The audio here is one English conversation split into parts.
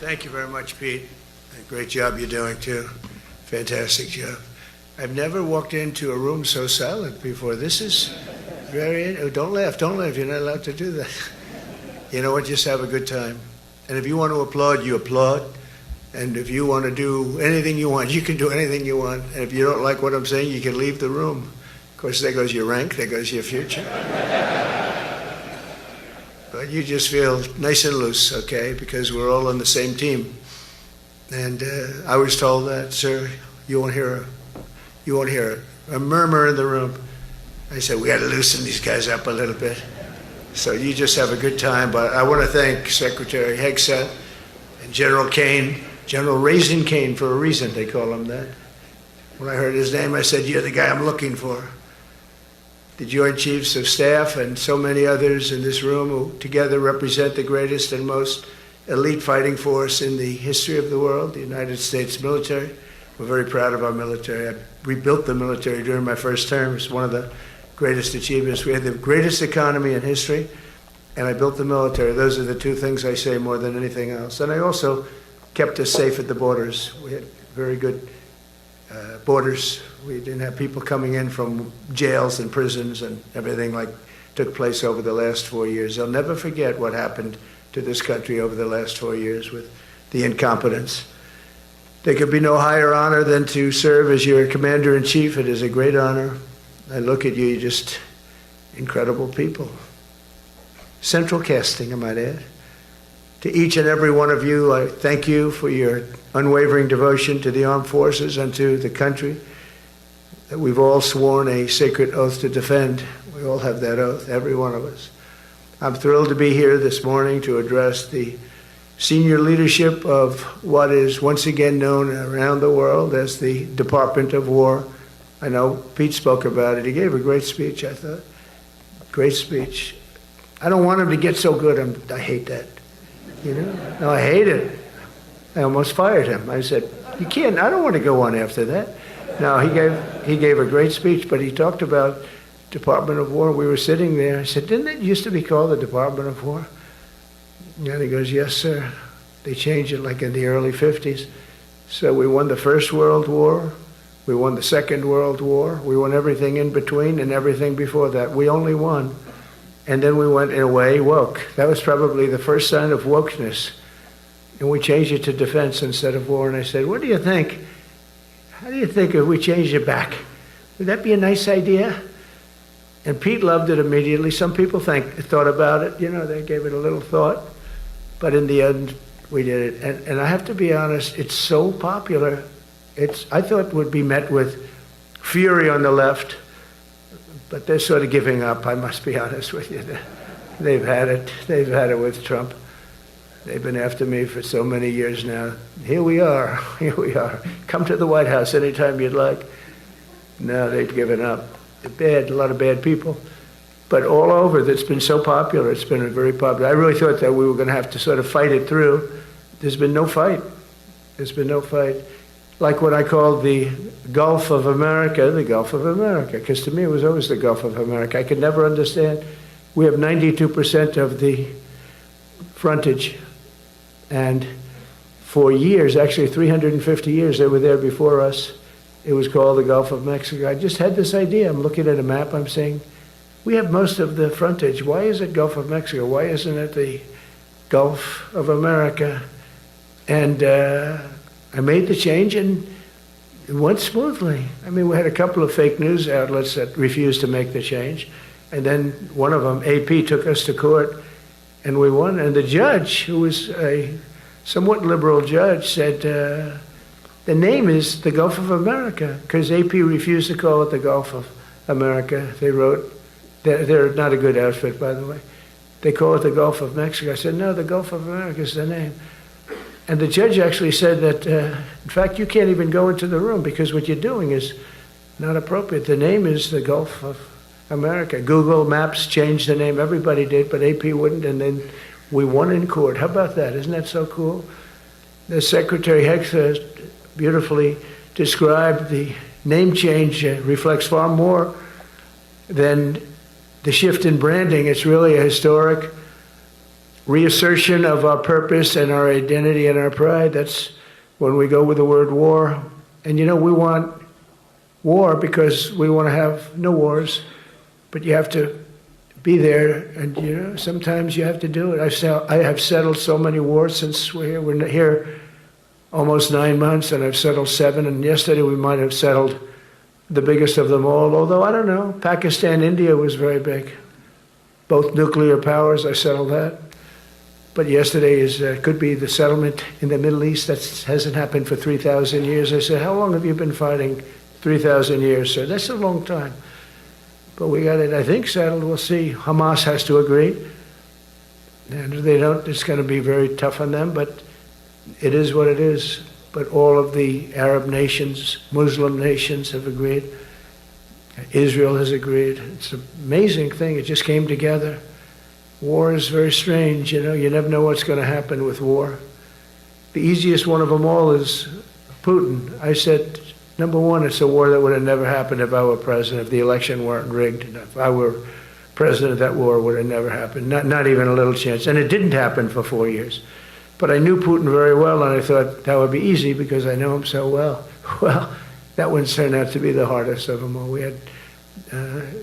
Thank you very much, Pete. Great job you're doing, too. Fantastic job. I've never walked into a room so silent before. This is very... Oh, don't laugh. You're not allowed to do that. You know what? Just have a good time. And if you want to applaud, you applaud. And if you want to do anything you want, you can do anything you want. And if you don't like what I'm saying, you can leave the room. Of course, there goes your rank. There goes your future. But you just feel nice and loose, okay? Because we're all on the same team. And I was told that, sir, you won't hear a murmur in the room. I said, we got to loosen these guys up a little bit. So you just have a good time. But I want to thank Secretary Hegseth and General Kane, General Raisin Kane for a reason, they call him that. When I heard his name, I said, you're the guy I'm looking for. The Joint Chiefs of Staff and so many others in this room who together represent the greatest and most elite fighting force in the history of the world, the United States military. We're very proud of our military. I rebuilt the military during my first term. It's one of the greatest achievements. We had the greatest economy in history, and I built the military. Those are the two things I say more than anything else. And I also kept us safe at the borders. We had very good borders. We didn't have people coming in from jails and prisons and everything like took place over the last 4 years. I'll never forget what happened to this country over the last 4 years with the incompetence. There could be no higher honor than to serve as your commander-in-chief. It is a great honor. I look at you, you're just incredible people. Central casting, I might add. To each and every one of you, I thank you for your unwavering devotion to the armed forces and to the country that we've all sworn a sacred oath to defend. We all have that oath, every one of us. I'm thrilled to be here this morning to address the senior leadership of what is once again known around the world as the Department of War. I know Pete spoke about it. He gave a great speech, I thought. Great speech. I don't want him to get so good. I hate that. You know? No, I hate it. I almost fired him. I said, you can't, I don't want to go on after that. No, he gave a great speech, but he talked about Department of War. We were sitting there. I said, didn't it used to be called the Department of War? And he goes, yes, sir. They changed it like in the early 50s. So we won the First World War. We won the Second World War. We won everything in between and everything before that. We only won. And then we went, in a way, woke. That was probably the first sign of wokeness. And we changed it to defense instead of war. And I said, what do you think? How do you think if we changed it back? Would that be a nice idea? And Pete loved it immediately. Some people thought about it. You know, they gave it a little thought. But in the end, we did it. And I have to be honest, it's so popular. I thought it would be met with fury on the left. But they're sort of giving up, I must be honest with you. They've had it. They've had it with Trump. They've been after me for so many years now. Here we are. Here we are. Come to the White House anytime you'd like. No, they've given up. They're bad, a lot of bad people. But all over, that's been so popular. It's been very popular. I really thought that we were going to have to sort of fight it through. There's been no fight. There's been no fight. Like what I called the Gulf of America, the Gulf of America, because to me it was always the Gulf of America. I could never understand. We have 92% of the frontage, and for years, actually 350 years, they were there before us. It was called the Gulf of Mexico. I just had this idea. I'm looking at a map, I'm saying, we have most of the frontage. Why is it Gulf of Mexico? Why isn't it the Gulf of America? And I made the change, and it went smoothly. I mean, we had a couple of fake news outlets that refused to make the change. And then one of them, AP, took us to court, and we won. And the judge, who was a somewhat liberal judge, said, the name is the Gulf of America, because AP refused to call it the Gulf of America. They wrote, they're not a good outfit, by the way. They call it the Gulf of Mexico. I said, no, the Gulf of America is the name. And the judge actually said that, in fact, you can't even go into the room because what you're doing is not appropriate. The name is the Gulf of America. Google Maps changed the name. Everybody did, but AP wouldn't. And then we won in court. How about that? Isn't that so cool? The Secretary Hegseth beautifully described the name change reflects far more than the shift in branding. It's really a historic reassertion of our purpose and our identity and our pride. That's when we go with the word war. And we want war because we want to have no wars, but you have to be there, and sometimes you have to do it. I have settled so many wars since we're here. We're here almost 9 months, and I've settled 7, and yesterday we might have settled the biggest of them all, although I don't know. Pakistan, India was very big. Both nuclear powers, I settled that. But yesterday could be the settlement in the Middle East. That hasn't happened for 3,000 years. I said, how long have you been fighting? 3,000 years, sir. That's a long time. But we got it, I think, settled. We'll see. Hamas has to agree. And if they don't, it's going to be very tough on them. But it is what it is. But all of the Arab nations, Muslim nations have agreed. Israel has agreed. It's an amazing thing. It just came together. War is very strange. You never know what's going to happen with war. The easiest one of them all is Putin. I said, number one, it's a war that would have never happened if I were president, if the election weren't rigged. If I were president, that war would have never happened. Not even a little chance. And it didn't happen for 4 years. But I knew Putin very well, and I thought that would be easy because I know him so well. Well, that one turned out to be the hardest of them all. We had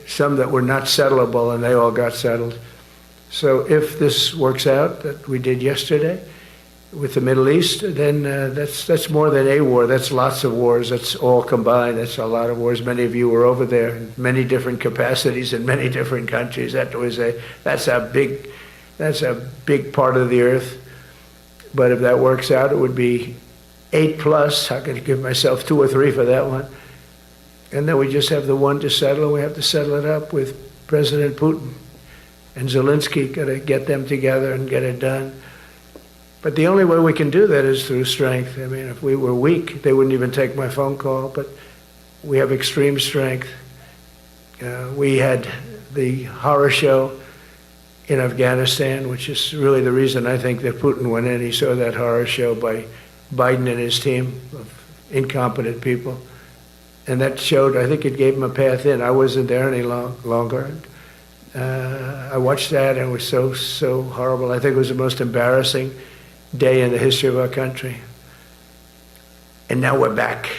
some that were not settlable, and they all got settled. So if this works out, that we did yesterday with the Middle East, then that's more than a war. That's lots of wars. That's all combined. That's a lot of wars. Many of you were over there in many different capacities in many different countries. That's a big part of the earth. But if that works out, it would be 8+. I could give myself 2 or 3 for that one. And then we just have the one to settle. We have to settle it up with President Putin and Zelensky. Got to get them together and get it done. But the only way we can do that is through strength. I mean, if we were weak, they wouldn't even take my phone call. But we have extreme strength. We had the horror show in Afghanistan, which is really the reason I think that Putin went in. He saw that horror show by Biden and his team of incompetent people. And that showed, I think it gave him a path in. I wasn't there any longer. I watched that, and it was so horrible. I think it was the most embarrassing day in the history of our country. And now we're back.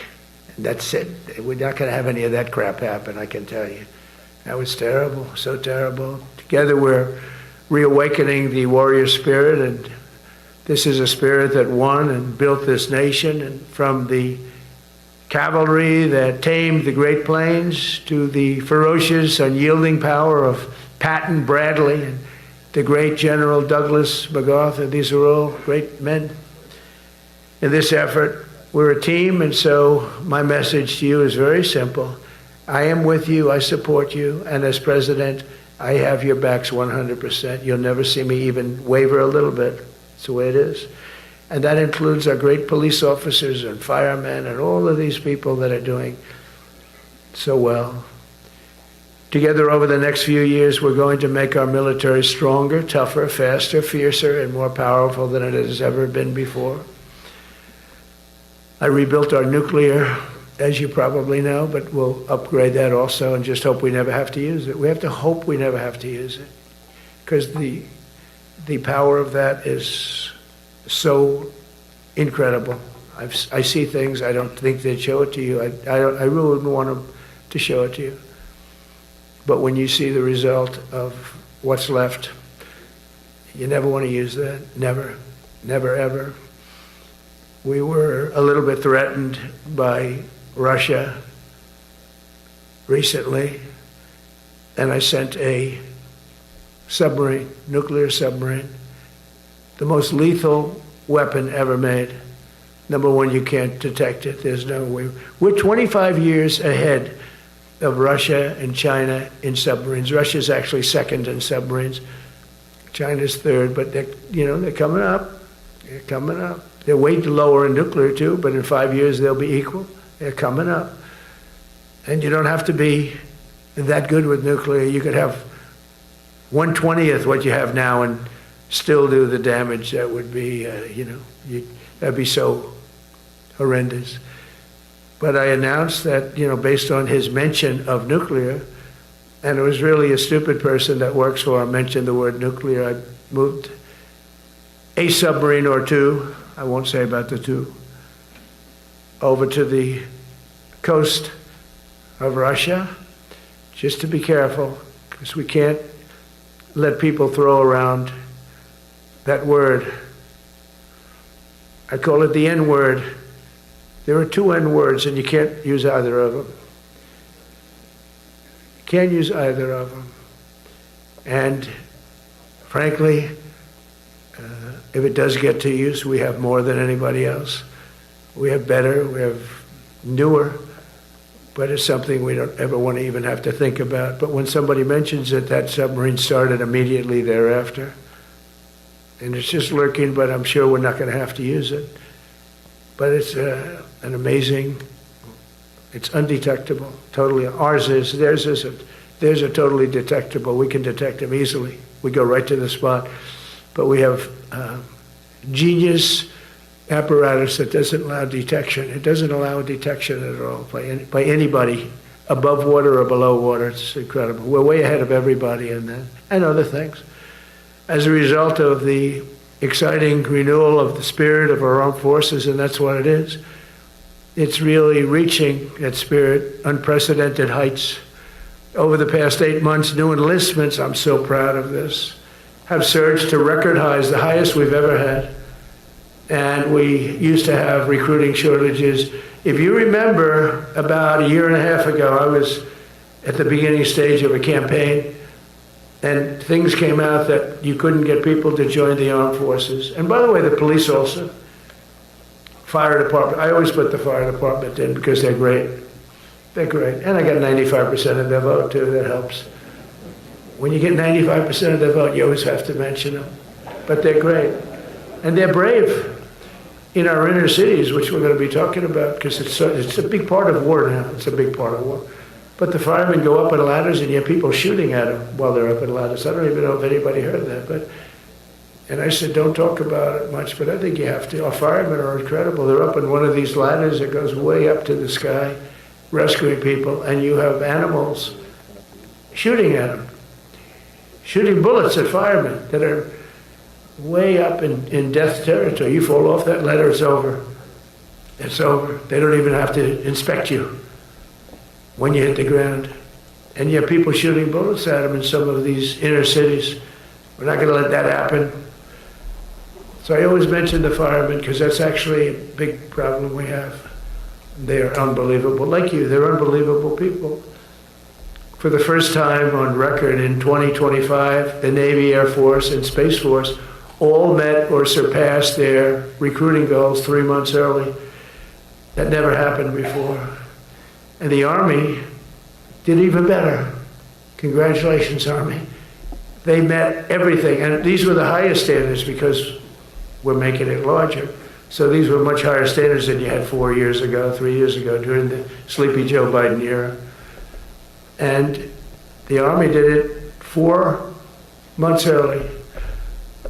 And that's it. We're not going to have any of that crap happen, I can tell you. That was terrible, so terrible. Together we're reawakening the warrior spirit, and this is a spirit that won and built this nation, and from the cavalry that tamed the Great Plains to the ferocious, unyielding power of Patton Bradley and the great General Douglas MacArthur. These are all great men. In this effort, we're a team, and so my message to you is very simple. I am with you, I support you, and as president, I have your backs 100%. You'll never see me even waver a little bit. It's the way it is. And that includes our great police officers and firemen and all of these people that are doing so well. Together over the next few years, we're going to make our military stronger, tougher, faster, fiercer, and more powerful than it has ever been before. I rebuilt our nuclear, as you probably know, but we'll upgrade that also and just hope we never have to use it. We have to hope we never have to use it, because the power of that is so incredible. I see things, I don't think they'd show it to you. I really wouldn't want them to show it to you. But when you see the result of what's left, you never want to use that. Never, never, ever. We were a little bit threatened by Russia recently, and I sent a submarine, nuclear submarine, the most lethal weapon ever made. Number one, you can't detect it. There's no way. We're 25 years ahead of Russia and China in submarines. Russia's actually second in submarines. China's third, but they're coming up. They're coming up. They're way lower in nuclear too, but in 5 years they'll be equal. They're coming up. And you don't have to be that good with nuclear. You could have 1/20th what you have now and still do the damage. That would be, that'd be so horrendous. But I announced that, based on his mention of nuclear, and it was really a stupid person that works for him mentioned the word nuclear, I moved a submarine or two, I won't say about the two, over to the coast of Russia, just to be careful, because we can't let people throw around that word. I call it the N word. There are two N words, and you can't use either of them. You can't use either of them. And frankly, if it does get to use, we have more than anybody else. We have better, we have newer, but it's something we don't ever want to even have to think about. But when somebody mentions it, that submarine started immediately thereafter. And it's just lurking, but I'm sure we're not going to have to use it. But it's an amazing, it's undetectable, totally. Ours is, theirs isn't. Theirs are totally detectable. We can detect them easily. We go right to the spot. But we have genius apparatus that doesn't allow detection. It doesn't allow detection at all by anybody above water or below water. It's incredible. We're way ahead of everybody in that, and other things. As a result of the exciting renewal of the spirit of our armed forces, and that's what it is. It's really reaching that spirit, unprecedented heights. Over the past 8 months, new enlistments, I'm so proud of this, have surged to record highs, the highest we've ever had. And we used to have recruiting shortages. If you remember, about a year and a half ago, I was at the beginning stage of a campaign, and things came out that you couldn't get people to join the armed forces. And by the way, the police also. Fire department, I always put the fire department in because they're great. They're great. And I got 95% of their vote, too. That helps. When you get 95% of their vote, you always have to mention them. But they're great. And they're brave in our inner cities, which we're going to be talking about, because it's a big part of war now. It's a big part of war. But the firemen go up on ladders, and you have people shooting at them while they're up on ladders. I don't even know if anybody heard that. And I said, don't talk about it much, but I think you have to. Our firemen are incredible. They're up on one of these ladders that goes way up to the sky, rescuing people, and you have animals shooting at them, shooting bullets at firemen that are way up in death territory. You fall off that ladder, it's over. It's over. They don't even have to inspect you when you hit the ground. And you have people shooting bullets at them in some of these inner cities. We're not going to let that happen. So I always mention the firemen because that's actually a big problem we have. They're unbelievable. Like you, they're unbelievable people. For the first time on record in 2025, the Navy, Air Force, and Space Force all met or surpassed their recruiting goals 3 months early. That never happened before. And the Army did even better. Congratulations, Army. They met everything. And these were the highest standards because we're making it larger. So these were much higher standards than you had 4 years ago, 3 years ago, during the sleepy Joe Biden era. And the Army did it 4 months early.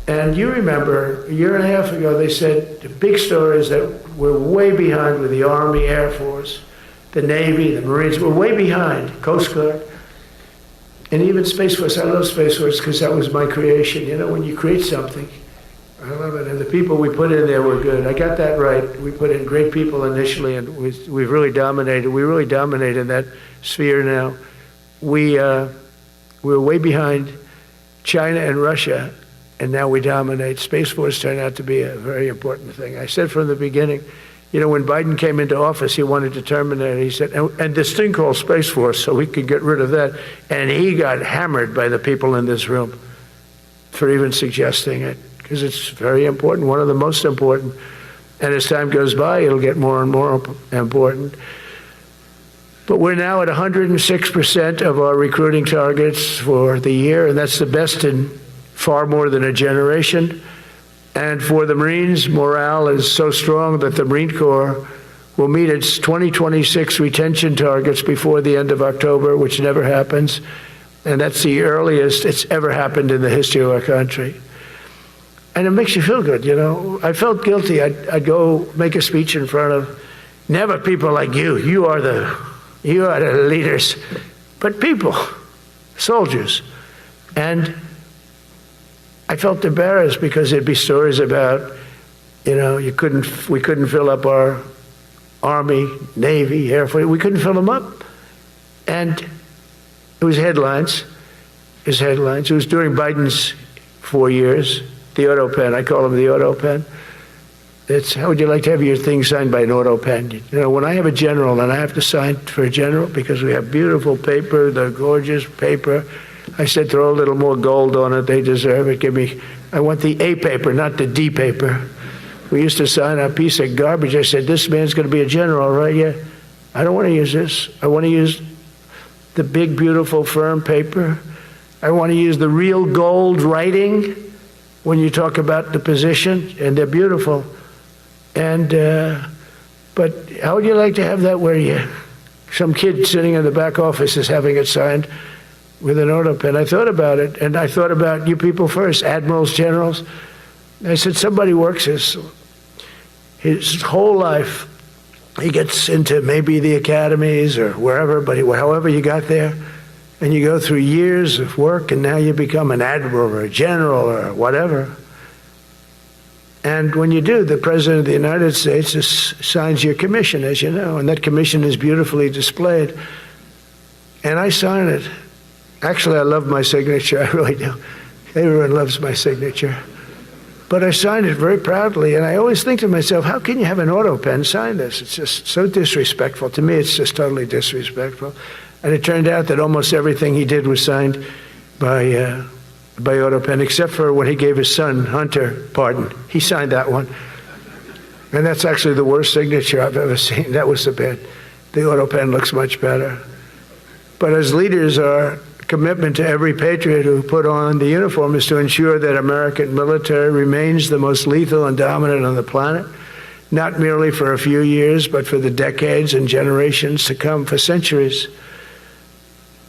And you remember, a year and a half ago, they said the big story is that we're way behind with the Army, Air Force, the Navy, the Marines. We're way behind, Coast Guard, and even Space Force. I love Space Force because that was my creation. You know, when you create something, I love it. And the people we put in there were good. I got that right. We put in great people initially, and we've really dominated. We really dominate in that sphere now. We're way behind China and Russia, and now we dominate. Space Force turned out to be a very important thing. I said from the beginning, you know, when Biden came into office, he wanted to terminate it. He said, and this thing called Space Force, so we could get rid of that. And he got hammered by the people in this room for even suggesting it, because it's very important, one of the most important. And as time goes by, it'll get more and more important. But we're now at 106% of our recruiting targets for the year, and that's the best in far more than a generation. And for the Marines, morale is so strong that the Marine Corps will meet its 2026 retention targets before the end of October, which never happens. And that's the earliest it's ever happened in the history of our country. And it makes you feel good, you know. I felt guilty. I'd go make a speech in front of never people like you. You are the leaders, but people, soldiers. And I felt embarrassed because there'd be stories about, we couldn't fill up our Army, Navy, Air Force. We couldn't fill them up. And it was headlines. It was during Biden's 4 years, the auto pen. I call them the auto pen. It's, how would you like to have your thing signed by an auto pen? When I have a general and I have to sign for a general because we have beautiful paper, the gorgeous paper, I said throw a little more gold on it. They deserve it. I want the A paper, not the D paper. We used to sign a piece of garbage. I said, this man's going to be a general, right? Yeah. I don't want to use this. I want to use the big, beautiful, firm paper. I want to use the real gold writing when you talk about the position, and they're beautiful. And, but how would you like to have that where some kid sitting in the back office is having it signed with an auto pen? I thought about it, and I thought about you people first, admirals, generals. I said, somebody works his whole life. He gets into maybe the academies or wherever, but however you got there, and you go through years of work, and now you become an admiral or a general or whatever. And when you do, the President of the United States signs your commission, as you know, and that commission is beautifully displayed. And I sign it. Actually, I love my signature. I really do. Everyone loves my signature. But I signed it very proudly, and I always think to myself, how can you have an auto pen sign this? It's just so disrespectful. To me, it's just totally disrespectful. And it turned out that almost everything he did was signed by auto pen, except for when he gave his son, Hunter, pardon. He signed that one. And that's actually the worst signature I've ever seen. That was the bad. The auto pen looks much better. But as leaders, our commitment to every patriot who put on the uniform is to ensure that American military remains the most lethal and dominant on the planet, not merely for a few years, but for the decades and generations to come, for centuries.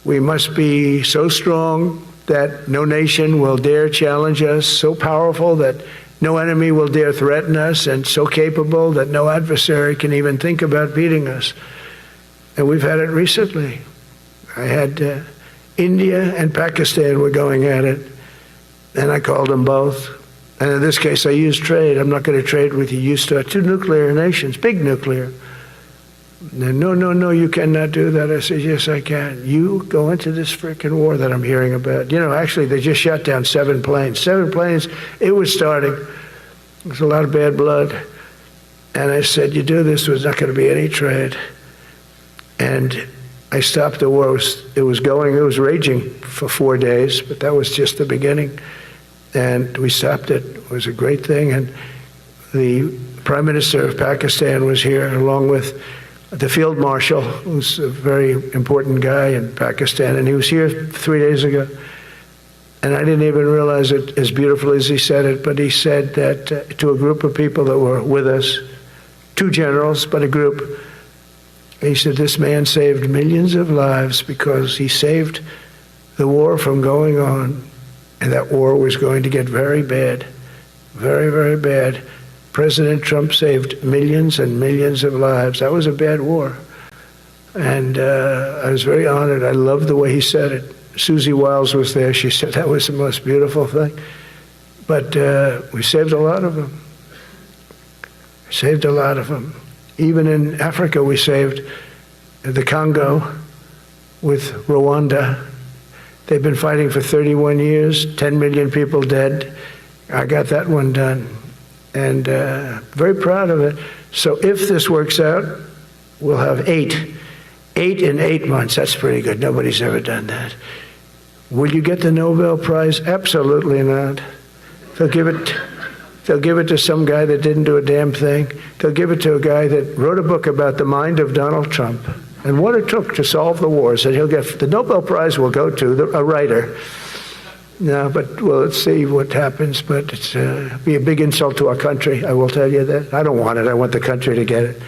We must be so strong that no nation will dare challenge us, so powerful that no enemy will dare threaten us, and so capable that no adversary can even think about beating us. And we've had it recently. I had India and Pakistan were going at it, and I called them both. And in this case, I used trade. I'm not going to trade with you. You start two nuclear nations, big nuclear. And no, you cannot do that. I said, yes, I can. You go into this frickin' war that I'm hearing about. Actually, they just shot down 7 planes. 7 planes, it was starting. There's a lot of bad blood. And I said, you do this, there's not going to be any trade. And I stopped the war. It was raging for 4 days, but that was just the beginning. And we stopped it. It was a great thing. And the Prime Minister of Pakistan was here, along with the Field Marshal, who's a very important guy in Pakistan, and he was here 3 days ago. And I didn't even realize it as beautiful as he said it, but he said that to a group of people that were with us, 2 generals, but a group. He said, this man saved millions of lives because he saved the war from going on, and that war was going to get very bad, very, very bad. President Trump saved millions and millions of lives. That was a bad war. And I was very honored. I loved the way he said it. Susie Wiles was there. She said that was the most beautiful thing. But we saved a lot of them. Saved a lot of them. Even in Africa, we saved the Congo with Rwanda. They've been fighting for 31 years, 10 million people dead. I got that one done. And very proud of it. So if this works out, we'll have 8 in 8 months. That's pretty good. Nobody's ever done that. Will you get the Nobel Prize? Absolutely not. They'll give it to some guy that didn't do a damn thing. They'll give it to a guy that wrote a book about the mind of Donald Trump and what it took to solve the wars. And he'll get the Nobel Prize will go to a writer. No, but well, let's see what happens. But it's be a big insult to our country. I will tell you that. I don't want it. I want the country to get it.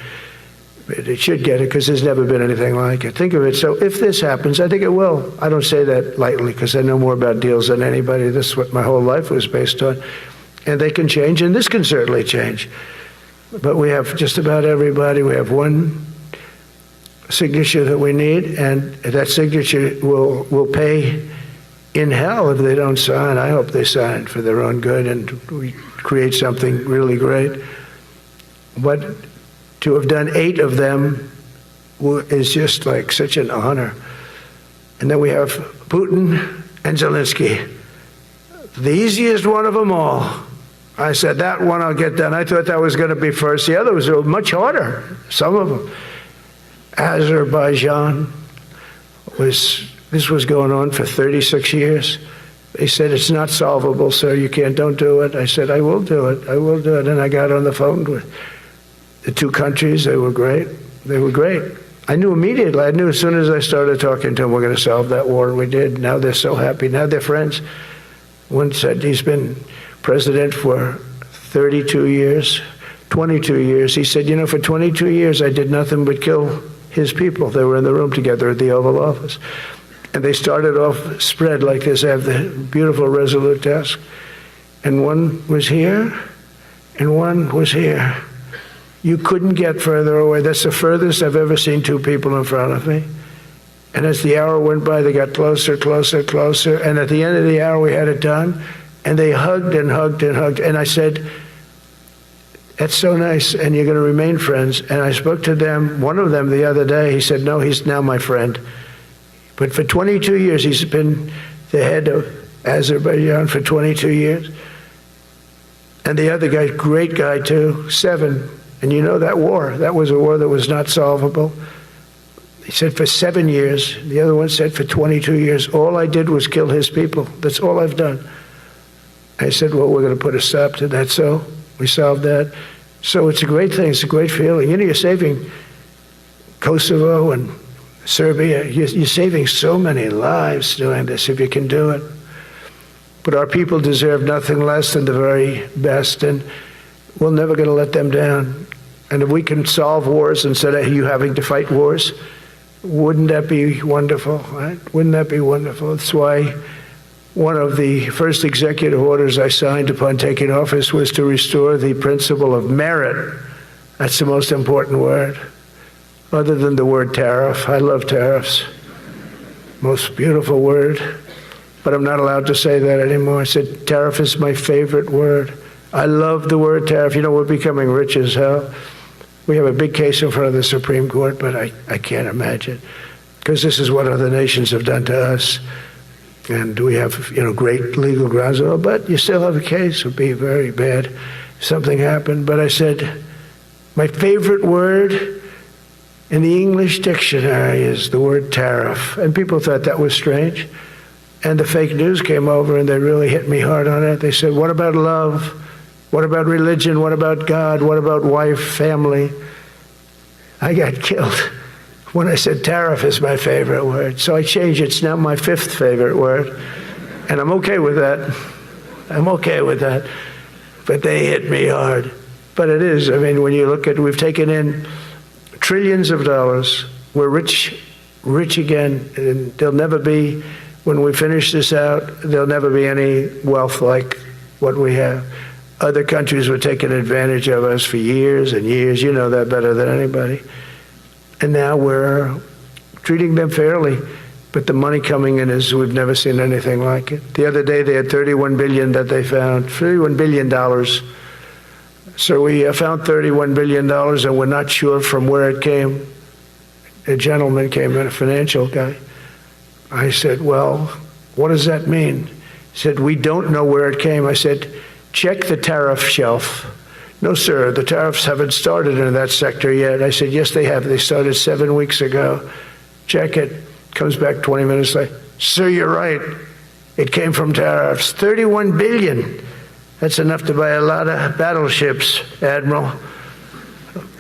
But it should get it because there's never been anything like it. Think of it. So if this happens, I think it will. I don't say that lightly because I know more about deals than anybody. This is what my whole life was based on. And they can change, and this can certainly change. But we have just about everybody. We have one signature that we need, and that signature will pay in hell if they don't sign. I hope they sign for their own good and we create something really great. But to have done 8 of them is just like such an honor. And then we have Putin and Zelensky. The easiest one of them all. I said, that one I'll get done. I thought that was going to be first. The others were much harder, some of them. Azerbaijan this was going on for 36 years. They said, it's not solvable, sir, don't do it. I said, I will do it, I will do it. And I got on the phone with the 2 countries. They were great. They were great. I knew immediately. I knew as soon as I started talking to them, we're going to solve that war, and we did. Now they're so happy. Now they're friends. One said he's been president for 32 years, 22 years. He said, for 22 years I did nothing but kill his people. They were in the room together at the Oval Office. And they started off spread like this. They have the beautiful Resolute desk. And one was here, and one was here. You couldn't get further away. That's the furthest I've ever seen 2 people in front of me. And as the hour went by, they got closer, closer, closer. And at the end of the hour, we had it done. And they hugged and hugged and hugged. And I said, that's so nice, and you're going to remain friends. And I spoke to them, one of them the other day. He said, no, he's now my friend. But for 22 years, he's been the head of Azerbaijan for 22 years. And the other guy, great guy too, 7. And that war, that was a war that was not solvable. He said for 7 years. The other one said for 22 years. All I did was kill his people. That's all I've done. I said, well, we're going to put a stop to that. So we solved that. So it's a great thing. It's a great feeling. You're saving Kosovo and Serbia. You're saving so many lives doing this if you can do it. But our people deserve nothing less than the very best, and we're never going to let them down. And if we can solve wars instead of you having to fight wars, wouldn't that be wonderful, right? Wouldn't that be wonderful? That's why one of the first executive orders I signed upon taking office was to restore the principle of merit. That's the most important word, other than the word tariff. I love tariffs. Most beautiful word. But I'm not allowed to say that anymore. I said tariff is my favorite word. I love the word tariff. We're becoming rich as hell. We have a big case in front of the Supreme Court, but I can't imagine, because this is what other nations have done to us. And we have, great legal grounds, but you still have a case. It would be very bad if something happened. But I said, my favorite word in the English dictionary is the word tariff. And people thought that was strange. And the fake news came over and they really hit me hard on it. They said, what about love? What about religion? What about God? What about wife, family? I got killed when I said tariff is my favorite word. So I changed it. It's now my 5th favorite word. And I'm okay with that. I'm okay with that. But they hit me hard. But it is. When you look at, we've taken in trillions of dollars. We're rich again. And there'll never be, when we finish this out, there'll never be any wealth like what we have. Other countries were taking advantage of us for years and years. You know that better than anybody. And now we're treating them fairly. But the money coming in is, we've never seen anything like it. The other day they had $31 billion that they found, $31 billion. So we found $31 billion and we're not sure from where it came. A gentleman came in, a financial guy. I said, well, what does that mean? He said, we don't know where it came. I said, check the tariff shelf. No, sir, the tariffs haven't started in that sector yet. I said, yes, they have. They started 7 weeks ago. Check it. Comes back 20 minutes later. Sir, you're right. It came from tariffs. $31 billion. That's enough to buy a lot of battleships, Admiral,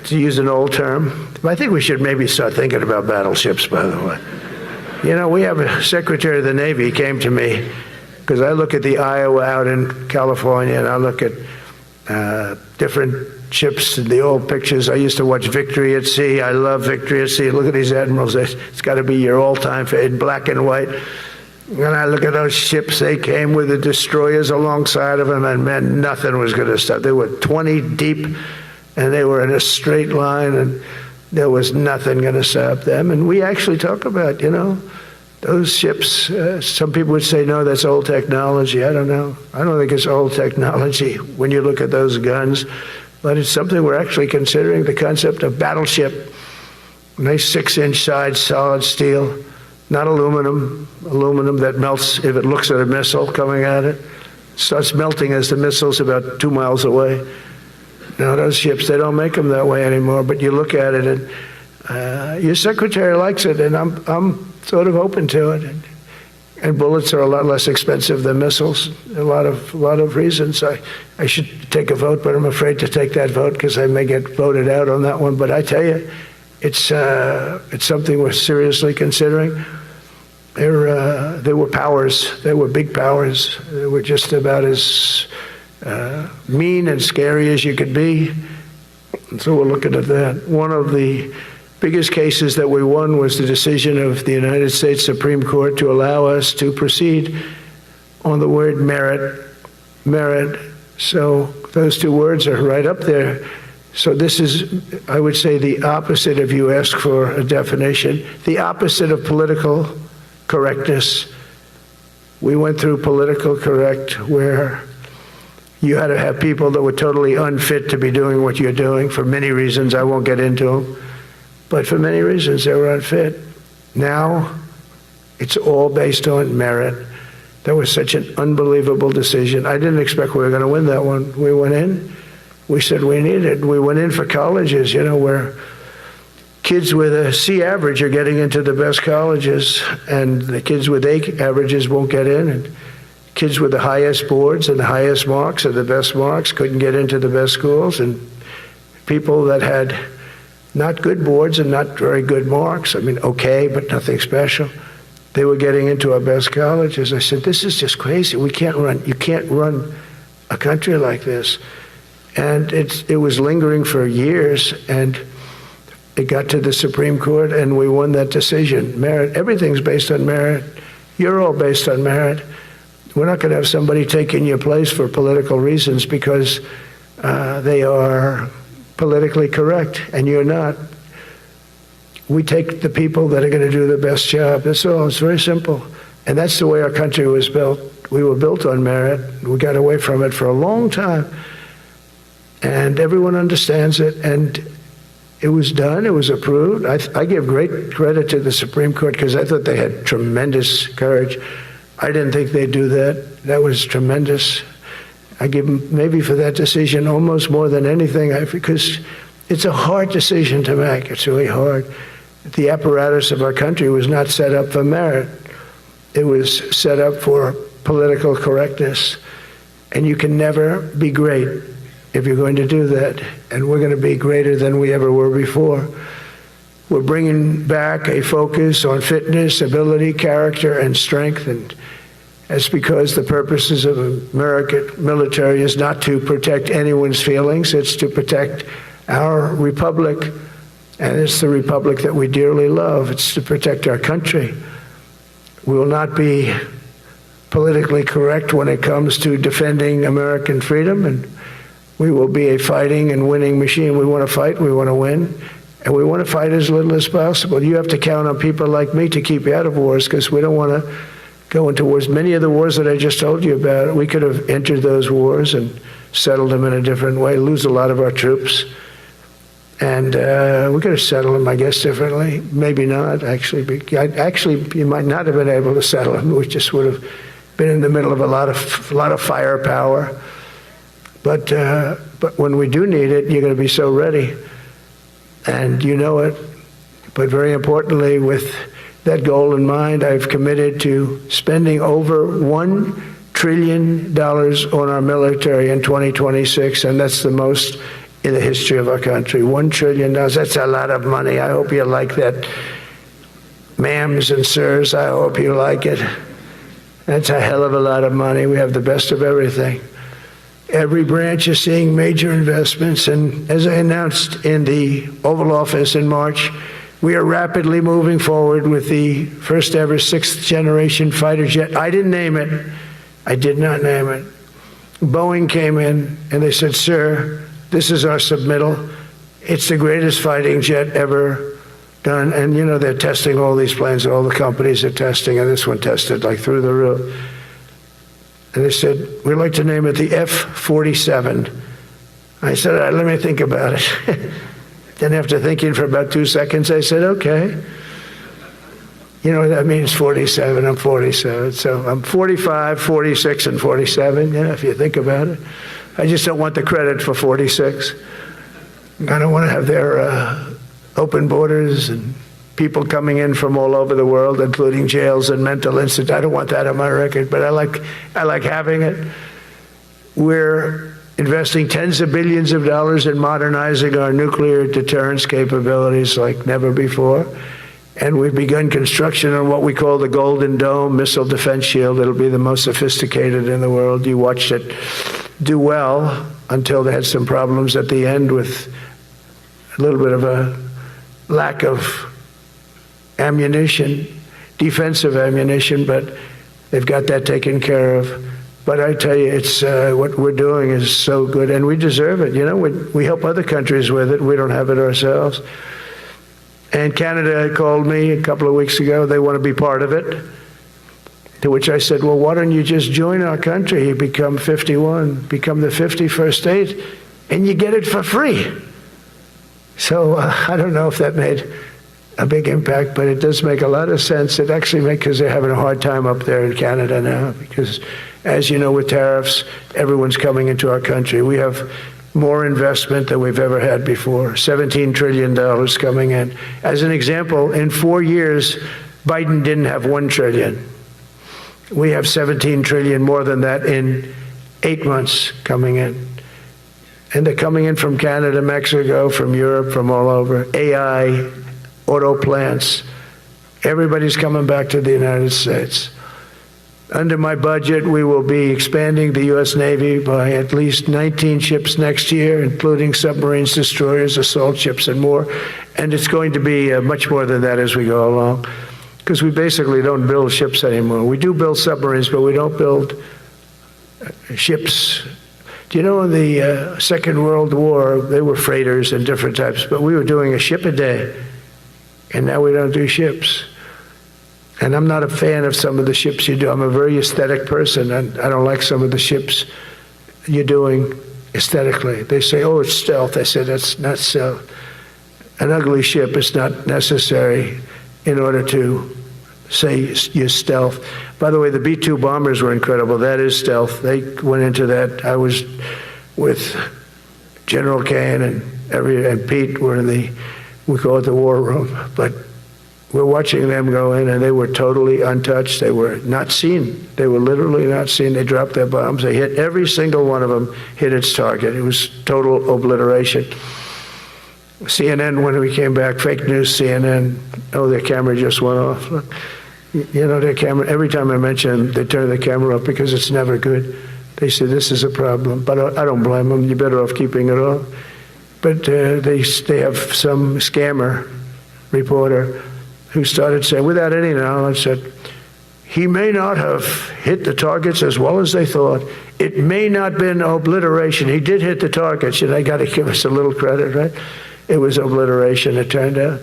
to use an old term. I think we should maybe start thinking about battleships, by the way. We have a Secretary of the Navy. He came to me because I look at the Iowa out in California, and I look at different ships and the old pictures. I used to watch Victory at Sea. I love Victory at Sea. Look at these admirals. It's got to be your all-time in black and white. And I look at those ships. They came with the destroyers alongside of them, and man, nothing was going to stop. They were 20 deep, and they were in a straight line, and there was nothing going to stop them. And we actually talk about, Those ships, some people would say, no, that's old technology. I don't know. I don't think it's old technology when you look at those guns, but it's something we're actually considering, the concept of battleship. Nice 6-inch sides, solid steel, not aluminum that melts if it looks at a missile coming at it. Starts melting as the missile's about 2 miles away. Now, those ships, they don't make them that way anymore, but you look at it and your secretary likes it, and I'm sort of open to it. And bullets are a lot less expensive than missiles. A lot of reasons. I should take a vote, but I'm afraid to take that vote because I may get voted out on that one. But I tell you, it's something we're seriously considering. They were powers. They were big powers. They were just about as mean and scary as you could be. And so we're looking at that. One of the biggest cases that we won was the decision of the United States Supreme Court to allow us to proceed on the word merit. Merit. So those two words are right up there. So this is, I would say, the opposite if you ask for a definition, the opposite of political correctness. We went through political correct, where you had to have people that were totally unfit to be doing what you're doing for many reasons. I won't get into them, but for many reasons they were unfit. Now it's all based on merit. That was such an unbelievable decision. I didn't expect we were going to win that one. We went in. We said we needed. We went in for colleges, where kids with a C average are getting into the best colleges, and the kids with A averages won't get in, and kids with the highest boards and the highest marks and the best marks couldn't get into the best schools, and people that had not good boards and not very good marks, okay, but nothing special, they were getting into our best colleges. I said, this is just crazy. You can't run a country like this. And it was lingering for years, and it got to the Supreme Court, and we won that decision. Merit, everything's based on merit. You're all based on merit. We're not going to have somebody taking your place for political reasons because they are politically correct, and you're not. We take the people that are going to do the best job. That's all. It's very simple. And that's the way our country was built. We were built on merit. We got away from it for a long time. And everyone understands it, and it was done, it was approved. I give great credit to the Supreme Court because I thought they had tremendous courage. I didn't think they'd do that. That was tremendous. I give them maybe for that decision almost more than anything, because it's a hard decision to make. It's really hard. The apparatus of our country was not set up for merit. It was set up for political correctness. And you can never be great if you're going to do that, and we're going to be greater than we ever were before. We're bringing back a focus on fitness, ability, character, and strength, and that's because the purposes of American military is not to protect anyone's feelings, it's to protect our republic, and it's the republic that we dearly love. It's to protect our country. We will not be politically correct when it comes to defending American freedom, and we will be a fighting and winning machine. We want to fight, we want to win, and we want to fight as little as possible. You have to count on people like me to keep you out of wars, because we don't want to go into wars. Many of the wars that I just told you about, we could have entered those wars and settled them in a different way, lose a lot of our troops. And we could have settled them, I guess, differently. Maybe not, actually. Actually, you might not have been able to settle them. We just would have been in the middle of a lot of firepower. But when we do need it, you're going to be so ready. And you know it. But very importantly, with that goal in mind, I've committed to spending over $1 trillion on our military in 2026, and that's the most in the history of our country. $1 trillion, that's a lot of money. I hope you like that. Ma'ams and sirs, I hope you like it. That's a hell of a lot of money. We have the best of everything. Every branch is seeing major investments, and as I announced in the Oval Office in March, we are rapidly moving forward with the first ever 6th generation fighter jet. I didn't name it. I did not name it. Boeing came in and they said, sir, this is our submittal. It's the greatest fighting jet ever done. And, you know, they're testing all these planes. All the companies are testing, and this one tested like through the roof. And they said, we'd like to name it the F-47. I said, all right, let me think about it. Then after thinking for about 2 seconds, I said, okay. You know what that means, 47, I'm 47. So I'm 45, 46, and 47, you know, if you think about it. I just don't want the credit for 46. I don't want to have their open borders and people coming in from all over the world, including jails and mental institutes. I don't want that on my record, but I like having it. We're investing tens of billions of dollars in modernizing our nuclear deterrence capabilities like never before. And we've begun construction on what we call the Golden Dome missile defense shield. It'll be the most sophisticated in the world. You watched it do well until they had some problems at the end with a little bit of a lack of ammunition, defensive ammunition, but they've got that taken care of. But I tell you, it's what we're doing is so good, and we deserve it. You know, we help other countries with it. We don't have it ourselves. And Canada called me a couple of weeks ago. They want to be part of it. To which I said, well, why don't you just join our country? You become 51, become the 51st state, and you get it for free. So I don't know if that made a big impact, but it does make a lot of sense. It actually makes, because they're having a hard time up there in Canada now, because as you know, with tariffs, everyone's coming into our country. We have more investment than we've ever had before, $17 trillion coming in. As an example, in 4 years, Biden didn't have $1 trillion. We have 17 trillion more than that in 8 months coming in. And they're coming in from Canada, Mexico, from Europe, from all over. AI, auto plants. Everybody's coming back to the United States. Under my budget, we will be expanding the U.S. Navy by at least 19 ships next year, including submarines, destroyers, assault ships, and more. And it's going to be much more than that as we go along, because we basically don't build ships anymore. We do build submarines, but we don't build ships. Do you know in the Second World War, they were freighters and different types, but we were doing a ship a day, and now we don't do ships. And I'm not a fan of some of the ships you do. I'm a very aesthetic person, and I don't like some of the ships you're doing aesthetically. They say, oh, it's stealth. I said, that's not stealth. An ugly ship is not necessary in order to say you're stealth. By the way, the B-2 bombers were incredible. That is stealth. They went into that. I was with General Kane and Pete were in we call it the war room, but we're watching them go in, and they were totally untouched. They were not seen. They were literally not seen. They dropped their bombs. They hit, every single one of them hit its target. It was total obliteration. CNN, when we came back, fake news CNN, oh, their camera just went off. Look, you know, their camera, every time I mention them, they turn the camera off because it's never good. They say, this is a problem. But I don't blame them. You're better off keeping it off. But they have some scammer reporter who started saying, without any knowledge, said, he may not have hit the targets as well as they thought. It may not have been obliteration. He did hit the targets, and they got to give us a little credit, right? It was obliteration, it turned out.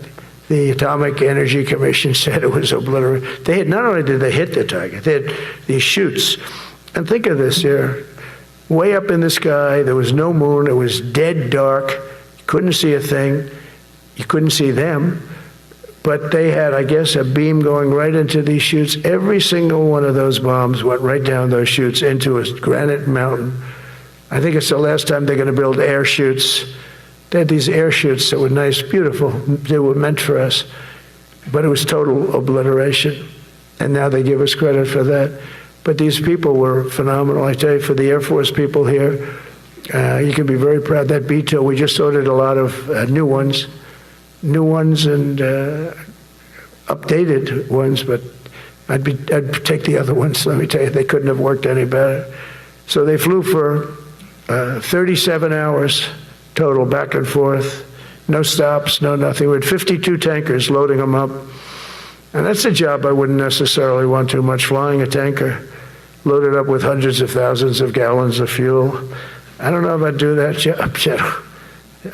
The Atomic Energy Commission said it was obliteration. They had, not only did they hit the target, they had these chutes. And think of this here. Way up in the sky, there was no moon, it was dead dark. You couldn't see a thing. You couldn't see them. But they had, I guess, a beam going right into these chutes. Every single one of those bombs went right down those chutes into a granite mountain. I think it's the last time they're going to build air chutes. They had these air chutes that were nice, beautiful. They were meant for us. But it was total obliteration. And now they give us credit for that. But these people were phenomenal. I tell you, for the Air Force people here, you can be very proud. That B-2, we just ordered a lot of new ones and updated ones, but I'd take the other ones. Let me tell you, they couldn't have worked any better. So they flew for 37 hours total, back and forth, no stops, no nothing. We had 52 tankers loading them up. And that's a job I wouldn't necessarily want too much, flying a tanker loaded up with hundreds of thousands of gallons of fuel. I don't know if I'd do that job,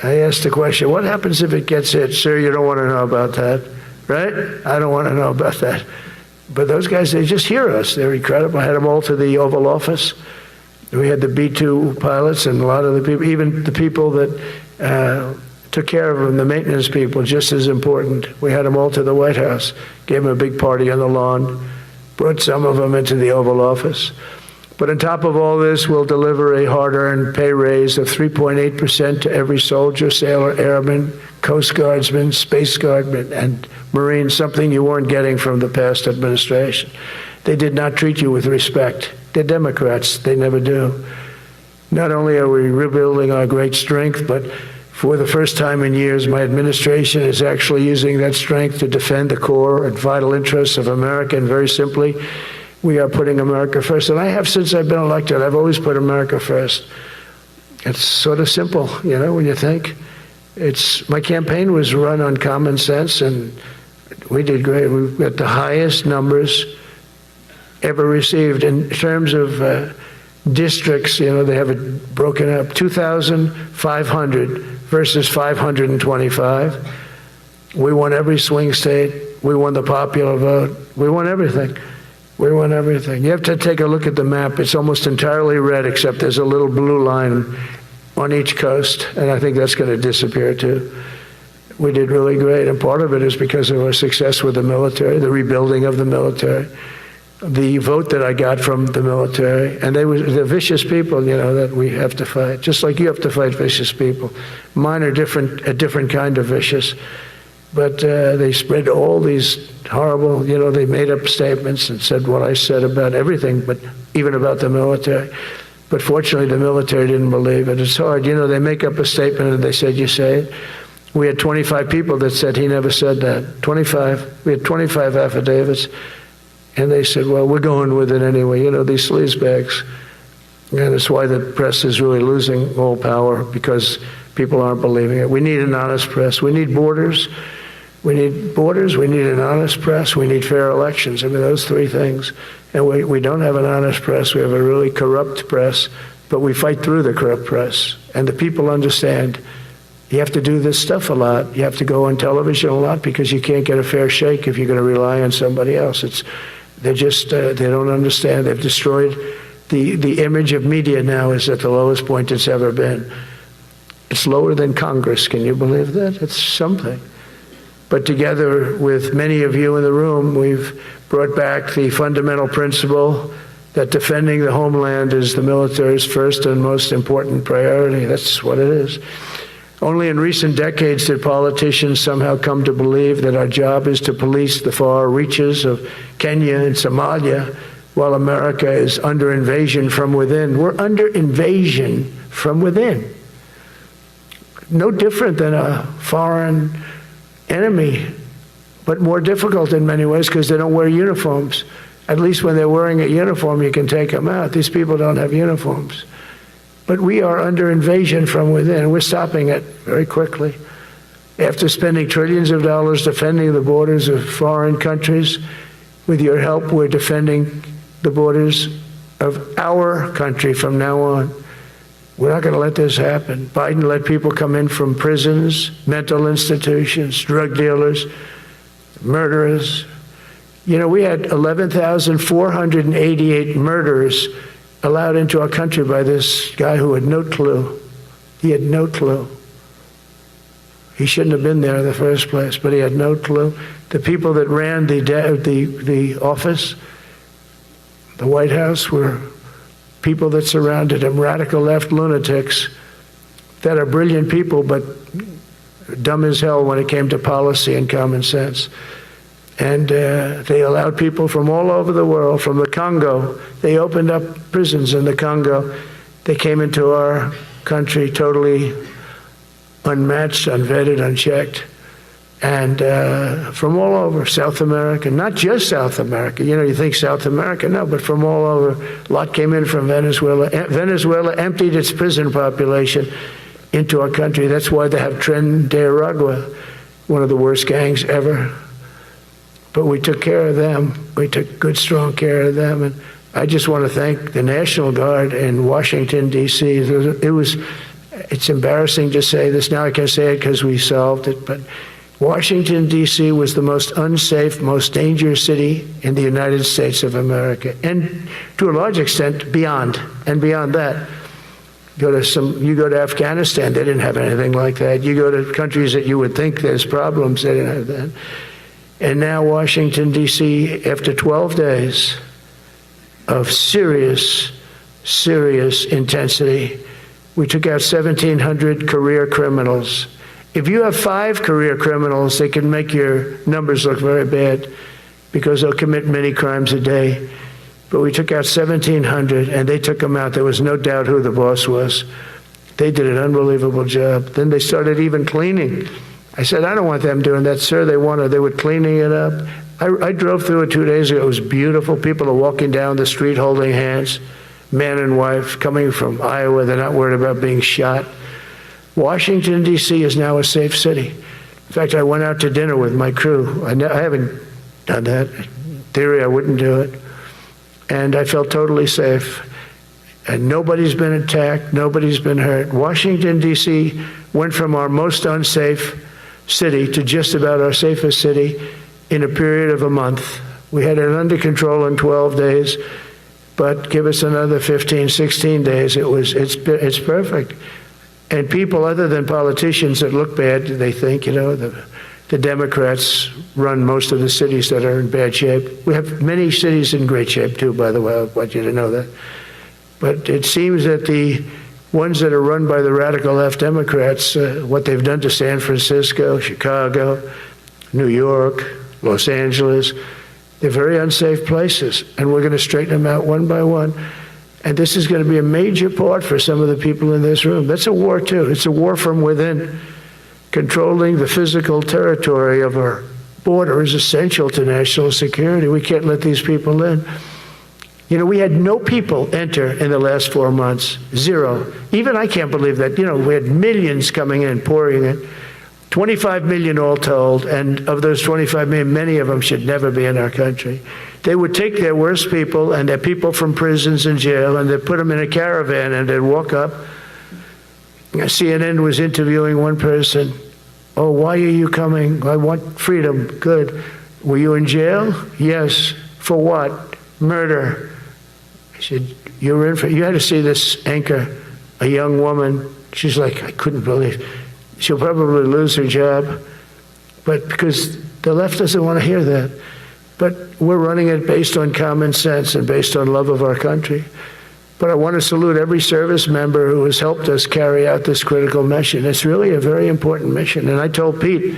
I asked the question, what happens if it gets hit? Sir, you don't want to know about that, right? I don't want to know about that. But those guys, they just hear us. They're incredible. I had them all to the Oval Office. We had the B-2 pilots and a lot of the people, even the people that took care of them, the maintenance people, just as important. We had them all to the White House, gave them a big party on the lawn, brought some of them into the Oval Office. But on top of all this, we'll deliver a hard-earned pay raise of 3.8% to every soldier, sailor, airman, Coast Guardsman, Space Guardman, and Marine, something you weren't getting from the past administration. They did not treat you with respect. They're Democrats. They never do. Not only are we rebuilding our great strength, but for the first time in years, my administration is actually using that strength to defend the core and vital interests of America. And very simply, we are putting America first. And I have since I've been elected. I've always put America first. It's sort of simple, you know, when you think. My campaign was run on common sense, and we did great. We've got the highest numbers ever received in terms of districts. You know, they have it broken up, 2,500 versus 525. We won every swing state. We won the popular vote. We won everything. We won everything. You have to take a look at the map. It's almost entirely red, except there's a little blue line on each coast, and I think that's going to disappear too. We did really great, and part of it is because of our success with the military, the rebuilding of the military, the vote that I got from the military, and they're vicious people, you know, that we have to fight, just like you have to fight vicious people. Mine are a different kind of vicious. But they spread all these horrible, you know, they made up statements and said what I said about everything, but even about the military. But fortunately, the military didn't believe it. It's hard. You know, they make up a statement and they said, you say it. We had 25 people that said he never said that. 25. We had 25 affidavits. And they said, well, we're going with it anyway. You know, these sleazebags. And it's why the press is really losing all power, because people aren't believing it. We need an honest press. We need borders. We need borders, we need an honest press, we need fair elections. I mean, those three things. And we don't have an honest press, we have a really corrupt press, but we fight through the corrupt press. And the people understand you have to do this stuff a lot. You have to go on television a lot because you can't get a fair shake if you're going to rely on somebody else. They don't understand. They've destroyed the image of media now is at the lowest point it's ever been. It's lower than Congress. Can you believe that? It's something. But together with many of you in the room, we've brought back the fundamental principle that defending the homeland is the military's first and most important priority. That's what it is. Only in recent decades did politicians somehow come to believe that our job is to police the far reaches of Kenya and Somalia, while America is under invasion from within. We're under invasion from within. No different than a foreign enemy, but more difficult in many ways because they don't wear uniforms. At least when they're wearing a uniform, you can take them out. These people don't have uniforms. But we are under invasion from within. We're stopping it very quickly. After spending trillions of dollars defending the borders of foreign countries, with your help, we're defending the borders of our country from now on. We're not going to let this happen. Biden let people come in from prisons, mental institutions, drug dealers, murderers. You know, we had 11,488 murderers allowed into our country by this guy who had no clue. He had no clue. He shouldn't have been there in the first place, but he had no clue. The people that ran the office, the White House, were people that surrounded him, radical left lunatics that are brilliant people, but dumb as hell when it came to policy and common sense. And they allowed people from all over the world, from the Congo. They opened up prisons in the Congo. They came into our country totally unmatched, unvetted, unchecked. And from all over South America, not just South America. You know, you think South America, no, but from all over. A lot came in from Venezuela. Venezuela emptied its prison population into our country. That's why they have Tren de Aragua, one of the worst gangs ever. But we took care of them. We took good, strong care of them. And I just want to thank the National Guard in Washington, D.C. It was it's embarrassing to say this now. I can say it because we solved it, but Washington, D.C. was the most unsafe, most dangerous city in the United States of America, and to a large extent beyond. And beyond that, you go to Afghanistan, they didn't have anything like that. You go to countries that you would think there's problems, they didn't have that. And now Washington, D.C., after 12 days of serious intensity, we took out 1,700 career criminals. If you have 5 career criminals, they can make your numbers look very bad because they'll commit many crimes a day. But we took out 1,700, and they took them out. There was no doubt who the boss was. They did an unbelievable job. Then they started even cleaning. I said, I don't want them doing that, sir. They were cleaning it up. I drove through it 2 days ago. It was beautiful. People are walking down the street holding hands, man and wife, coming from Iowa. They're not worried about being shot. Washington, D.C. is now a safe city. In fact, I went out to dinner with my crew. I haven't done that. In theory, I wouldn't do it. And I felt totally safe. And nobody's been attacked. Nobody's been hurt. Washington, D.C. went from our most unsafe city to just about our safest city in a period of a month. We had it under control in 12 days, but give us another 15, 16 days. It's perfect. And people other than politicians that look bad, they think, the Democrats run most of the cities that are in bad shape. We have many cities in great shape too, by the way. I want you to know that. But it seems that the ones that are run by the radical left Democrats, what they've done to San Francisco, Chicago, New York, Los Angeles, they're very unsafe places. And we're going to straighten them out one by one. And this is going to be a major part for some of the people in this room. That's a war too. It's a war from within. Controlling the physical territory of our border is essential to national security. We can't let these people in. We had no people enter in the last 4 months. 0. Even I can't believe that. We had millions coming in, pouring in. 25 million all told, and of those 25 million, many of them should never be in our country. They would take their worst people and their people from prisons and jail, and they'd put them in a caravan, and they'd walk up. CNN was interviewing one person. Oh, why are you coming? I want freedom. Good. Were you in jail? Yes. For what? Murder. I said, you had to see this anchor, a young woman. She's like, I couldn't believe. She'll probably lose her job, but because the left doesn't want to hear that. But we're running it based on common sense and based on love of our country. But I want to salute every service member who has helped us carry out this critical mission. It's really a very important mission. And I told Pete,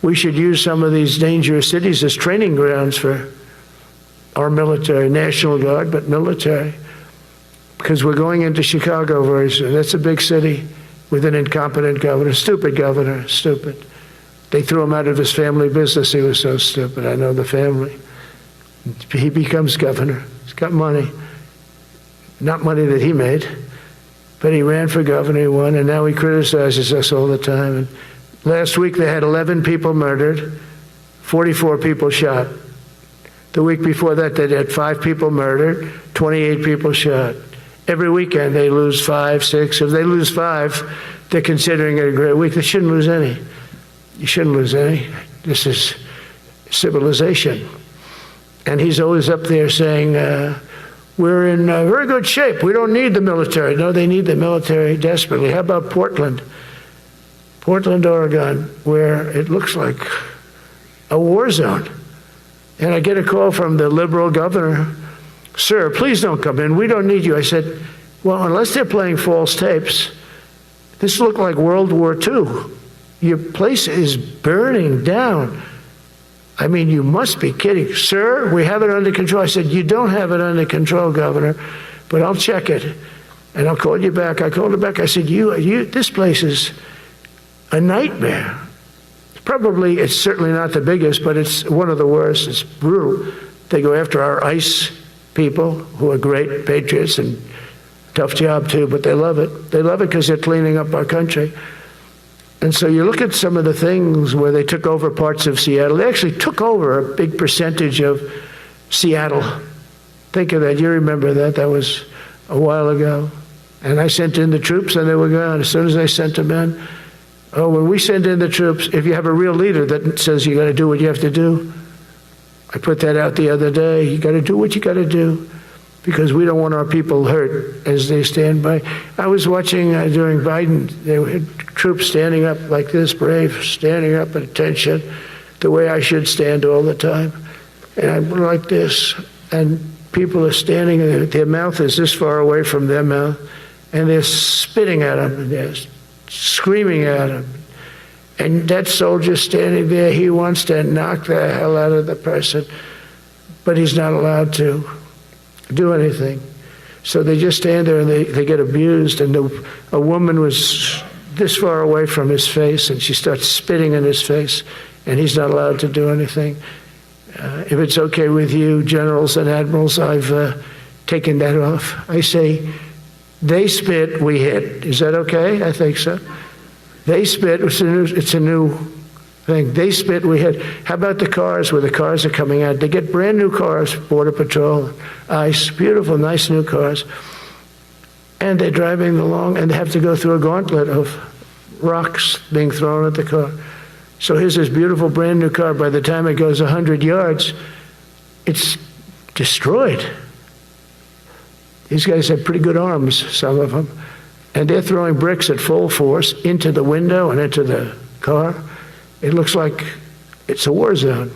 we should use some of these dangerous cities as training grounds for our military, National Guard, but military. Because we're going into Chicago very soon. That's a big city with an incompetent governor, stupid governor, stupid. They threw him out of his family business. He was so stupid. I know the family. He becomes governor. He's got money. Not money that he made, but he ran for governor, he won, and now he criticizes us all the time. And last week they had 11 people murdered, 44 people shot. The week before that they had 5 people murdered, 28 people shot. Every weekend they lose 5, 6. If they lose 5, they're considering it a great week. They shouldn't lose any. You shouldn't lose any. This is civilization. And he's always up there saying, we're in very good shape. We don't need the military. No, they need the military desperately. How about Portland? Portland, Oregon, where it looks like a war zone. And I get a call from the liberal governor. Sir, please don't come in. We don't need you. I said, well, unless they're playing false tapes, this looked like World War II. Your place is burning down. I mean, you must be kidding. Sir, we have it under control. I said, you don't have it under control, Governor, but I'll check it, and I'll call you back. I called her back. I said, this place is a nightmare. It's certainly not the biggest, but it's one of the worst. It's brutal. They go after our ICE people, who are great patriots and tough job too, but they love it. They love it because they're cleaning up our country. And so you look at some of the things where they took over parts of Seattle. They actually took over a big percentage of Seattle. Think of that. You remember that. That was a while ago. And I sent in the troops and they were gone. As soon as I sent them in, when we send in the troops, if you have a real leader that says you got to do what you have to do, I put that out the other day, you got to do what you got to do, because we don't want our people hurt as they stand by. I was watching during Biden, they had troops standing up like this, brave, standing up at attention, the way I should stand all the time. And I'm like this, and people are standing, and their mouth is this far away from their mouth, and they're spitting at them, and they're screaming at them. And that soldier standing there, he wants to knock the hell out of the person, but he's not allowed to do anything. So they just stand there and they get abused. And a woman was this far away from his face, and she starts spitting in his face, and he's not allowed to do anything. If it's okay with you, generals and admirals, I've taken that off. I say, they spit, we hit. Is that okay? I think so. They spit, it's a new thing. They spit, we hit. How about the cars, where the cars are coming out? They get brand new cars, Border Patrol, ICE, beautiful, nice new cars. And they're driving along, and they have to go through a gauntlet of rocks being thrown at the car. So here's this beautiful brand new car. By the time it goes 100 yards, it's destroyed. These guys have pretty good arms, some of them. And they're throwing bricks at full force into the window and into the car. It looks like it's a war zone.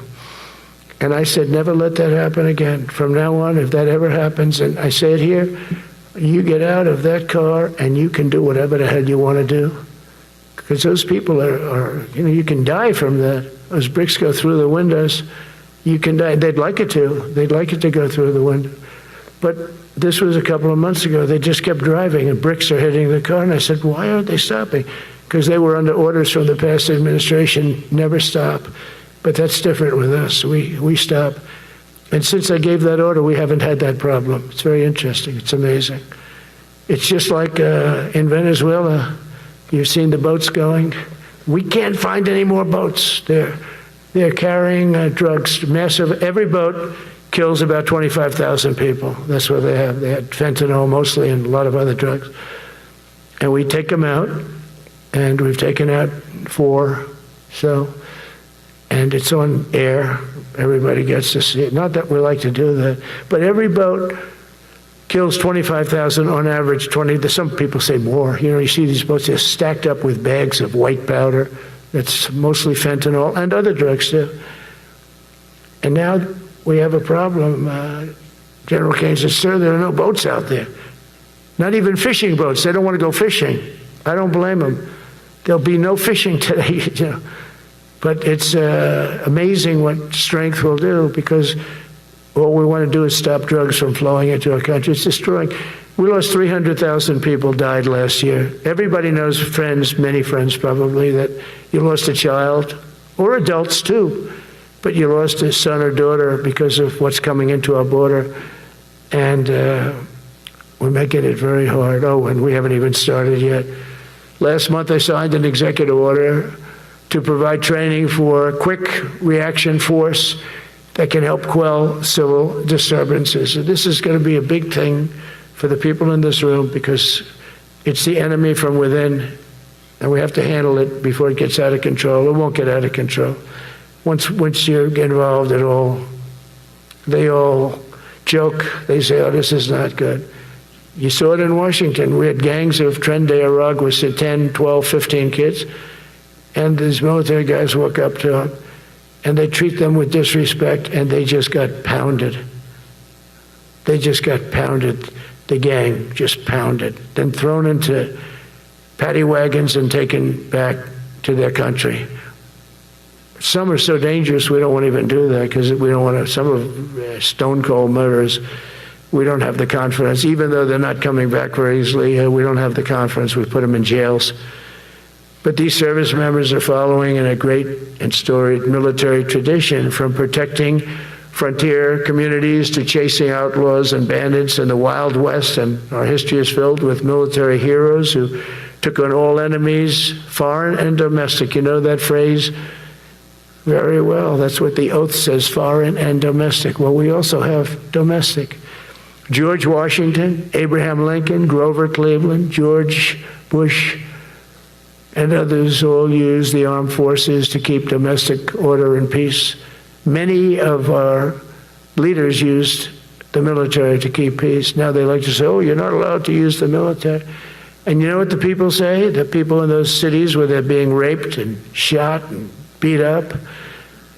And I said, never let that happen again. From now on, if that ever happens, and I say it here, you get out of that car and you can do whatever the hell you want to do. Because those people are, you can die from that. Those bricks go through the windows, you can die. They'd like it to. They'd like it to go through the window. But this was a couple of months ago. They just kept driving, and bricks are hitting the car. And I said, why aren't they stopping? Because they were under orders from the past administration, never stop. But that's different with us. We stop. And since I gave that order, we haven't had that problem. It's very interesting. It's amazing. It's just like in Venezuela. You've seen the boats going. We can't find any more boats. They're carrying drugs, massive. Every boat kills about 25,000 people. That's what they have. They had fentanyl mostly and a lot of other drugs. And we take them out, and we've taken out 4. And it's on air. Everybody gets to see it. Not that we like to do that, but every boat kills 25,000 on average. 20. Some people say more. You see these boats, they're stacked up with bags of white powder. That's mostly fentanyl and other drugs too. And now we have a problem. General Kane says, sir, there are no boats out there. Not even fishing boats. They don't want to go fishing. I don't blame them. There'll be no fishing today. But it's amazing what strength will do, because all we want to do is stop drugs from flowing into our country. It's destroying. We lost 300,000 people died last year. Everybody knows friends, many friends probably, that you lost a child, or adults too, but you lost a son or daughter because of what's coming into our border. And we're making it very hard. Oh, and we haven't even started yet. Last month I signed an executive order to provide training for quick reaction force that can help quell civil disturbances. So this is going to be a big thing for the people in this room, because it's the enemy from within, and we have to handle it before it gets out of control. It won't get out of control. Once you get involved at all, they all joke. They say, oh, this is not good. You saw it in Washington. We had gangs of Tren de Aragua with 10, 12, 15 kids, and these military guys walk up to them, and they treat them with disrespect, and they just got pounded. They just got pounded. The gang just pounded, then thrown into paddy wagons and taken back to their country. Some are so dangerous we don't want to even do that, because we don't want to. Some of stone cold murderers, we don't have the confidence, even though they're not coming back very easily. We don't have the confidence. We put them in jails. But these service members are following in a great and storied military tradition, from protecting frontier communities to chasing outlaws and bandits in the Wild West. And our history is filled with military heroes who took on all enemies, foreign and domestic. You know that phrase very well. That's what the oath says, foreign and domestic. Well, we also have domestic. George Washington, Abraham Lincoln, Grover Cleveland, George Bush, and others all used the armed forces to keep domestic order and peace. Many of our leaders used the military to keep peace. Now they like to say, oh, you're not allowed to use the military. And you know what the people say? The people in those cities where they're being raped and shot and beat up,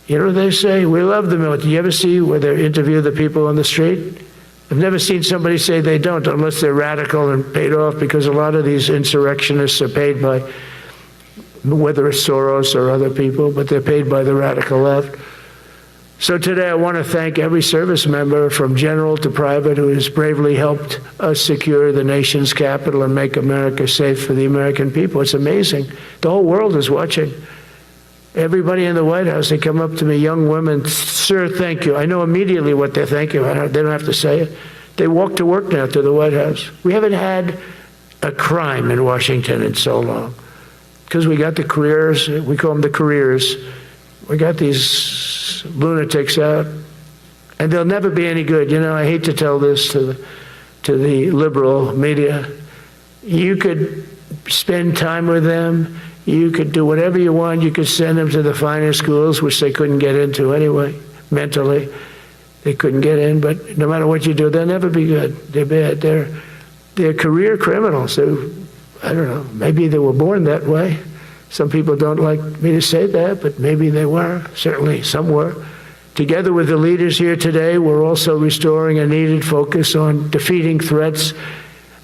you know what they say? We love the military. You ever see where they interview the people on the street? I've never seen somebody say they don't, unless they're radical and paid off, because a lot of these insurrectionists are paid by, whether it's Soros or other people, but they're paid by the radical left. So today I want to thank every service member from general to private who has bravely helped us secure the nation's capital and make America safe for the American people. It's amazing. The whole world is watching. Everybody in the White House, they come up to me, young women, sir, thank you. I know immediately what they thank you. They don't have to say it. They walk to work now to the White House. We haven't had a crime in Washington in so long because we got the careers, we call them the careers. We got these lunatics out, and they'll never be any good. You know, I hate to tell this to the liberal media. You could spend time with them. You could do whatever you want. You could send them to the finer schools, which they couldn't get into anyway, mentally. They couldn't get in, but no matter what you do, they'll never be good. They're bad. They're career criminals. I don't know, maybe they were born that way. Some people don't like me to say that, but maybe they were. Certainly some were. Together with the leaders here today, we're also restoring a needed focus on defeating threats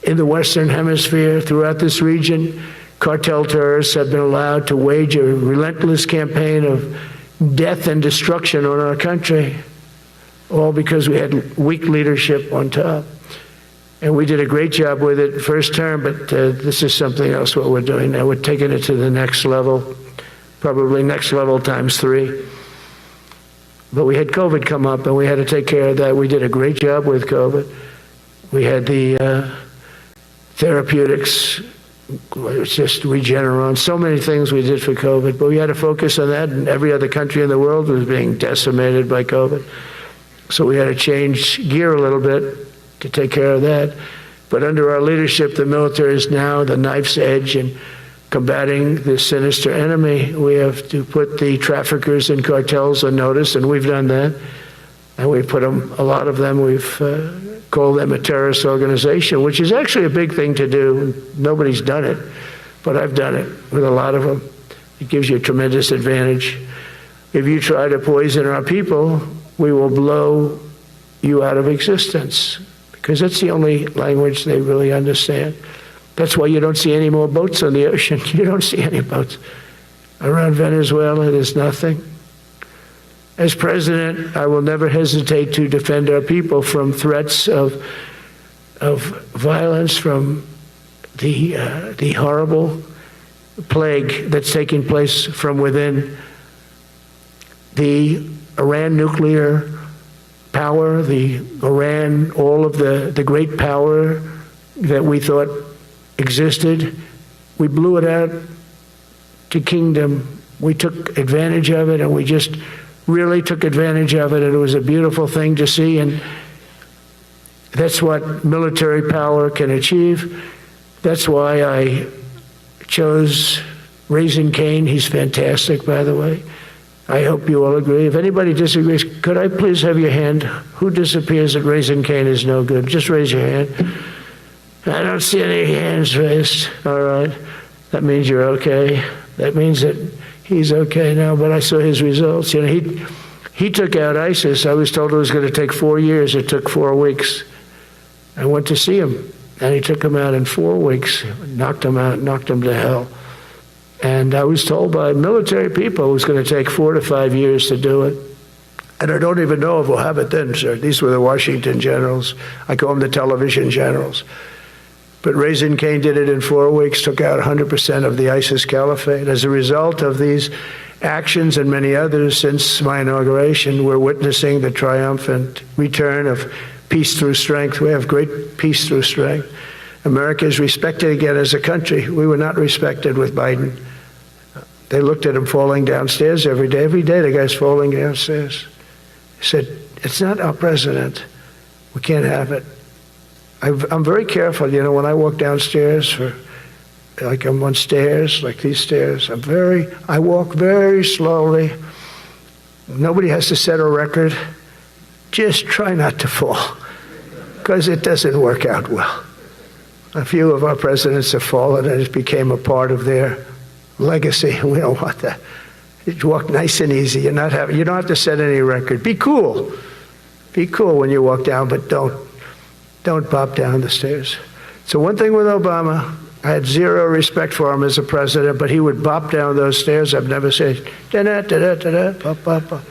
in the Western Hemisphere. Throughout this region, cartel terrorists have been allowed to wage a relentless campaign of death and destruction on our country, all because we had weak leadership on top. And we did a great job with it first term, but this is something else what we're doing now. We're taking it to the next level, probably next level times 3. But we had COVID come up, and we had to take care of that. We did a great job with COVID. We had the therapeutics, it's just Regeneron, so many things we did for COVID, but we had to focus on that, and every other country in the world was being decimated by COVID. So we had to change gear a little bit to take care of that. But under our leadership, the military is now the knife's edge in combating this sinister enemy. We have to put the traffickers and cartels on notice, and we've done that. And we've put them, a lot of them, we've called them a terrorist organization, which is actually a big thing to do. Nobody's done it, but I've done it with a lot of them. It gives you a tremendous advantage. If you try to poison our people, we will blow you out of existence, because that's the only language they really understand. That's why you don't see any more boats on the ocean. You don't see any boats. Around Venezuela, there's nothing. As president, I will never hesitate to defend our people from threats of violence, from the horrible plague that's taking place from within. The Iran nuclear power, the Iran, all of the great power that we thought existed, we blew it out to kingdom. We took advantage of it, and we just really took advantage of it, and it was a beautiful thing to see, and that's what military power can achieve. That's why I chose Raising Cane. He's fantastic, by the way. I hope you all agree. If anybody disagrees, could I please have your hand? Who disappears that Raising Cane is no good? Just raise your hand. I don't see any hands raised. All right. That means you're okay. That means that he's okay now, but I saw his results. You know, he took out ISIS. I was told it was going to take 4 years. It took 4 weeks. I went to see him, and he took him out in 4 weeks, knocked him out, knocked him to hell. And I was told by military people it was going to take 4 to 5 years to do it. And I don't even know if we'll have it then, sir. These were the Washington generals. I call them the television generals. But Raising Cane did it in 4 weeks, took out 100% of the ISIS caliphate. As a result of these actions and many others since my inauguration, we're witnessing the triumphant return of peace through strength. We have great peace through strength. America is respected again as a country. We were not respected with Biden. They looked at him falling downstairs every day. Every day the guy's falling downstairs. He said, it's not our president. We can't have it. I'm very careful, when I walk downstairs like I'm on stairs, like these stairs, I walk very slowly. Nobody has to set a record. Just try not to fall, because it doesn't work out well. A few of our presidents have fallen, and it became a part of their legacy. We don't want that. You walk nice and easy. You don't have to set any record. Be cool. Be cool when you walk down, but don't bop down the stairs. So one thing with Obama, I had zero respect for him as a president, but he would bop down those stairs. I've never said, da-da-da-da-da-da, bop, bop, bop.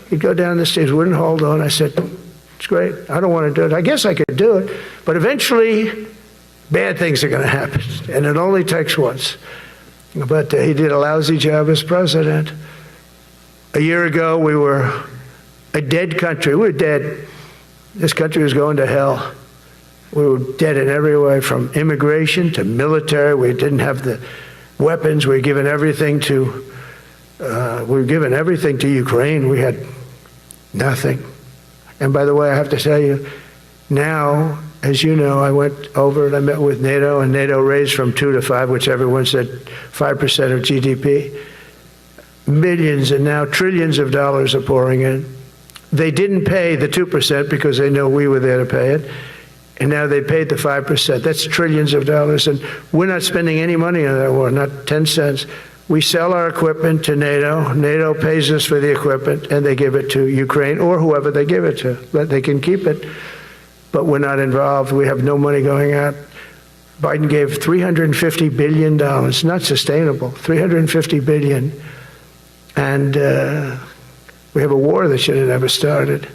He'd go down the stairs, wouldn't hold on. I said, it's great. I don't want to do it. I guess I could do it. But eventually, bad things are going to happen. And it only takes once. But he did a lousy job as president. A year ago, we were a dead country. We were dead. This country was going to hell. We were dead in every way, from immigration to military. We didn't have the weapons. We were giving everything to Ukraine. We had nothing. And by the way, I have to tell you, now, as you know, I went over and I met with NATO, and NATO raised from 2 to 5, which everyone said 5% of GDP. Millions and now trillions of dollars are pouring in. They didn't pay the 2% because they know we were there to pay it. And now they paid the 5%. That's trillions of dollars. And we're not spending any money on that war, not 10 cents. We sell our equipment to NATO. NATO pays us for the equipment, and they give it to Ukraine or whoever they give it to. They can keep it, but we're not involved. We have no money going out. Biden gave $350 billion. Not sustainable. $350 billion. And we have a war that should have never started.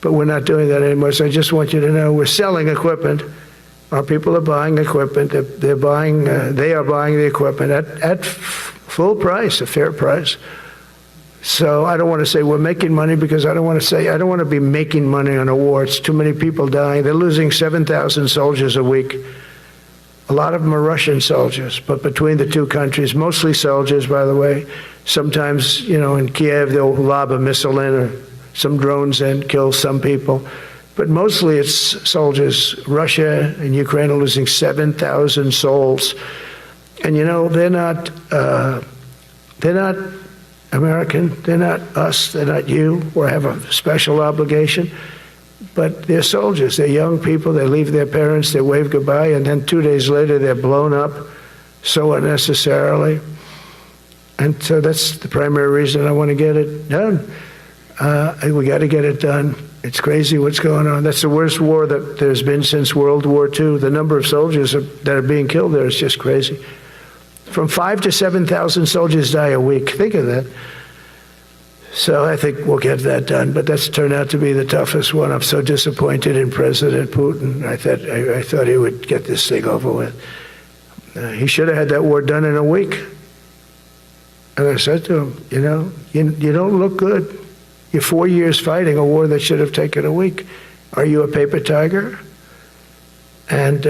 But we're not doing that anymore. So I just want you to know we're selling equipment. Our people are buying equipment. They are buying the equipment at full price, a fair price. So I don't want to say we're making money, because I don't want to be making money on a war. It's too many people dying. They're losing 7,000 soldiers a week. A lot of them are Russian soldiers, but between the two countries, mostly soldiers, by the way. Sometimes, in Kiev, they'll lob a missile in, or some drones in, kill some people. But mostly it's soldiers. Russia and Ukraine are losing 7,000 souls. And they're not American, they're not us, they're not you. We have a special obligation. But they're soldiers, they're young people, they leave their parents, they wave goodbye, and then 2 days later they're blown up so unnecessarily. And so that's the primary reason I want to get it done. We got to get it done. It's crazy what's going on. That's the worst war that there's been since World War II. The number of soldiers that are being killed there is just crazy. From 5,000 to 7,000 soldiers die a week. Think of that. So I think we'll get that done. But that's turned out to be the toughest one. I'm so disappointed in President Putin. I thought he would get this thing over with. He should have had that war done in a week. And I said to him, you don't look good. You're 4 years fighting a war that should have taken a week. Are you a paper tiger? And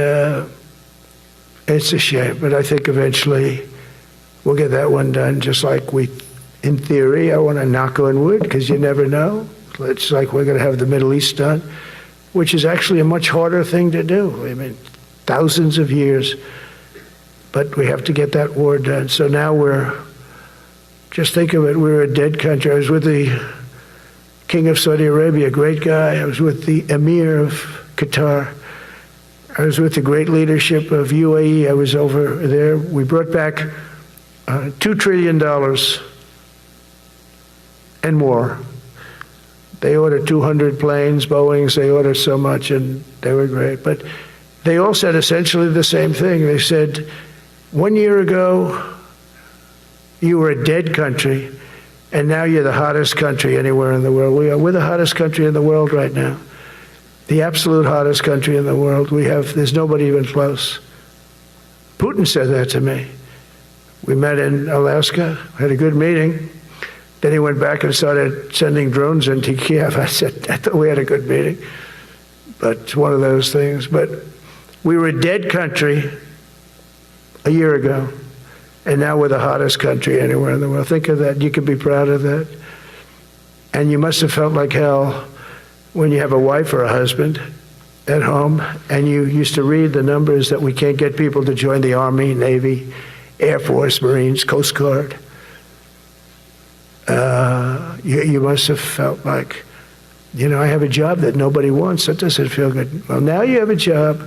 it's a shame, but I think eventually we'll get that one done, just like in theory, I want to knock on wood, because you never know. It's like we're going to have the Middle East done, which is actually a much harder thing to do. I mean, thousands of years. But we have to get that war done. So now just think of it, we're a dead country. I was with the King of Saudi Arabia, a great guy. I was with the Emir of Qatar. I was with the great leadership of UAE. I was over there. We brought back $2 trillion and more. They ordered 200 planes, Boeings. They ordered so much, and they were great. But they all said essentially the same thing. They said, 1 year ago, you were a dead country, and now you're the hottest country anywhere in the world. We're the hottest country in the world right now. The absolute hottest country in the world. There's nobody even close. Putin said that to me. We met in Alaska, had a good meeting. Then he went back and started sending drones into Kiev. I said, I thought we had a good meeting. But it's one of those things. But we were a dead country a year ago. And now we're the hottest country anywhere in the world. Think of that. You can be proud of that. And you must have felt like hell when you have a wife or a husband at home, and you used to read the numbers that we can't get people to join the Army, Navy, Air Force, Marines, Coast Guard, you must have felt like, I have a job that nobody wants. That doesn't feel good. Well, now you have a job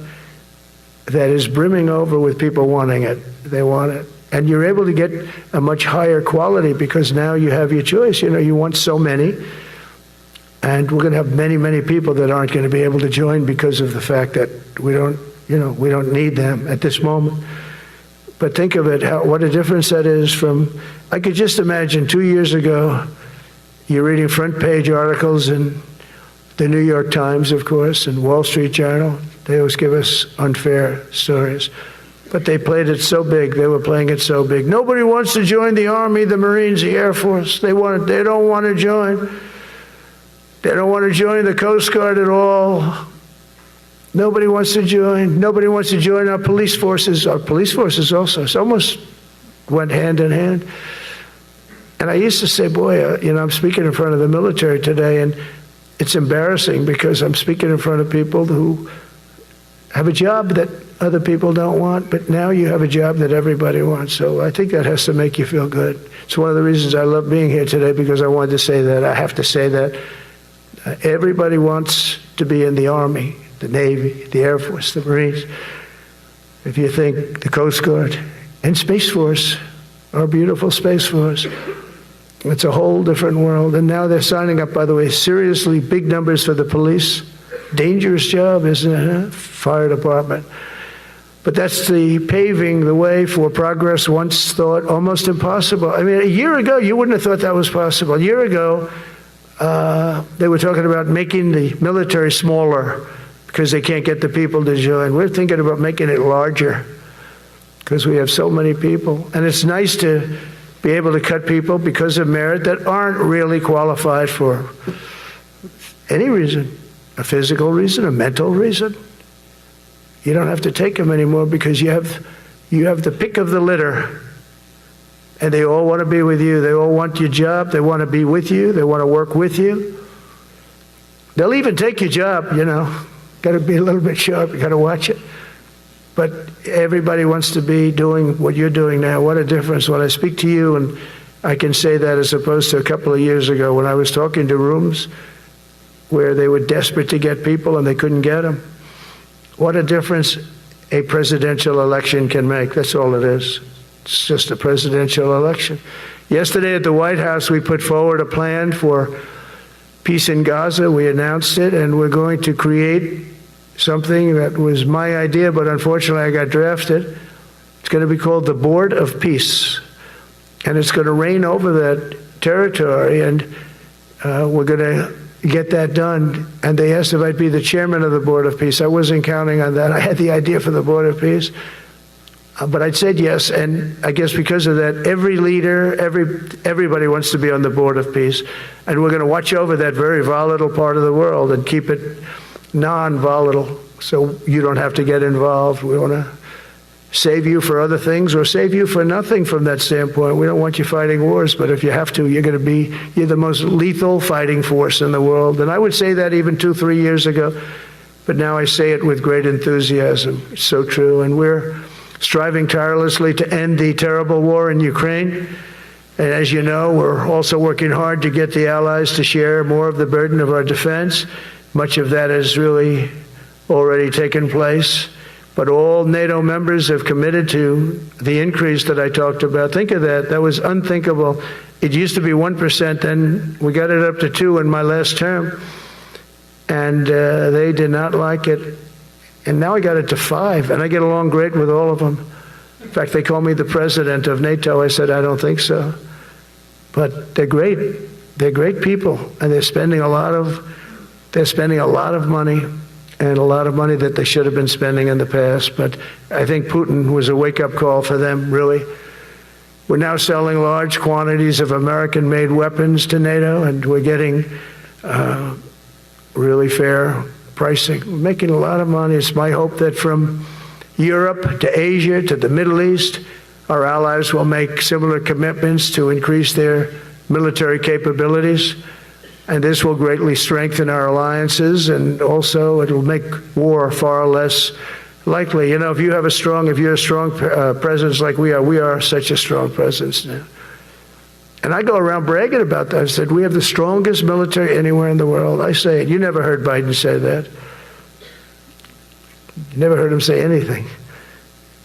that is brimming over with people wanting it. They want it. And you're able to get a much higher quality because now you have your choice. You want so many. And we're going to have many, many people that aren't going to be able to join because of the fact that we don't need them at this moment. But think of it, what a difference that is from, I could just imagine 2 years ago, you're reading front page articles in the New York Times, of course, and Wall Street Journal. They always give us unfair stories. But they played it so big, they were playing it so big. Nobody wants to join the Army, the Marines, the Air Force. They don't want to join. They don't want to join the Coast Guard at all. Nobody wants to join. Nobody wants to join our police forces. Our police forces also. It almost went hand in hand. And I used to say, boy, I'm speaking in front of the military today, and it's embarrassing because I'm speaking in front of people who have a job that other people don't want, but now you have a job that everybody wants. So I think that has to make you feel good. It's one of the reasons I love being here today, because I wanted to say that. I have to say that everybody wants to be in the Army, the Navy, the Air Force, the Marines. If you think the Coast Guard and Space Force, our beautiful Space Force, it's a whole different world. And now they're signing up, by the way, seriously big numbers for the police. Dangerous job, isn't it? Huh? Fire department. But that's the paving the way for progress once thought almost impossible. I mean, a year ago, you wouldn't have thought that was possible. A year ago, they were talking about making the military smaller because they can't get the people to join. We're thinking about making it larger because we have so many people. And it's nice to be able to cut people because of merit that aren't really qualified for any reason, a physical reason, a mental reason. You don't have to take them anymore because you have the pick of the litter, and they all want to be with you. They all want your job. They want to be with you. They want to work with you. They'll even take your job, Got to be a little bit sharp. You got to watch it. But everybody wants to be doing what you're doing now. What a difference when I speak to you, and I can say that as opposed to a couple of years ago when I was talking to rooms where they were desperate to get people and they couldn't get them. What a difference a presidential election can make. That's all it is. It's just a presidential election. Yesterday at the White House, we put forward a plan for peace in Gaza. We announced it, and we're going to create something that was my idea, but unfortunately I got drafted. It's going to be called the Board of Peace, and it's going to reign over that territory, and we're going to get that done. And they asked if I'd be the chairman of the Board of Peace. I wasn't counting on that. I had the idea for the Board of Peace, but I said yes, and I guess because of that, every leader, everybody wants to be on the Board of Peace, and we're going to watch over that very volatile part of the world and keep it non-volatile, so you don't have to get involved. We want to save you for other things or save you for nothing from that standpoint. We don't want you fighting wars, but if you have to, you're the most lethal fighting force in the world. And I would say that even 2-3 years ago, but now I say it with great enthusiasm. It's so true. And we're striving tirelessly to end the terrible war in Ukraine. And as you know, we're also working hard to get the allies to share more of the burden of our defense. Much of that has really already taken place. But all NATO members have committed to the increase that I talked about. Think of that. That was unthinkable. It used to be 1%, then we got it up to 2% in my last term. And they did not like it. And now I got it to 5%, and I get along great with all of them. In fact, they call me the president of NATO. I said, I don't think so. But they're great. They're great people, and they're spending a lot of money, and a lot of money that they should have been spending in the past. But I think Putin was a wake-up call for them, really. We're now selling large quantities of American-made weapons to NATO, and we're getting really fair pricing. We're making a lot of money. It's my hope that from Europe to Asia to the Middle East, our allies will make similar commitments to increase their military capabilities. And this will greatly strengthen our alliances, and also it will make war far less likely. You know, if you're a strong presence like we are such a strong presence now. And I go around bragging about that. I said, we have the strongest military anywhere in the world. I say it. You never heard Biden say that. You never heard him say anything.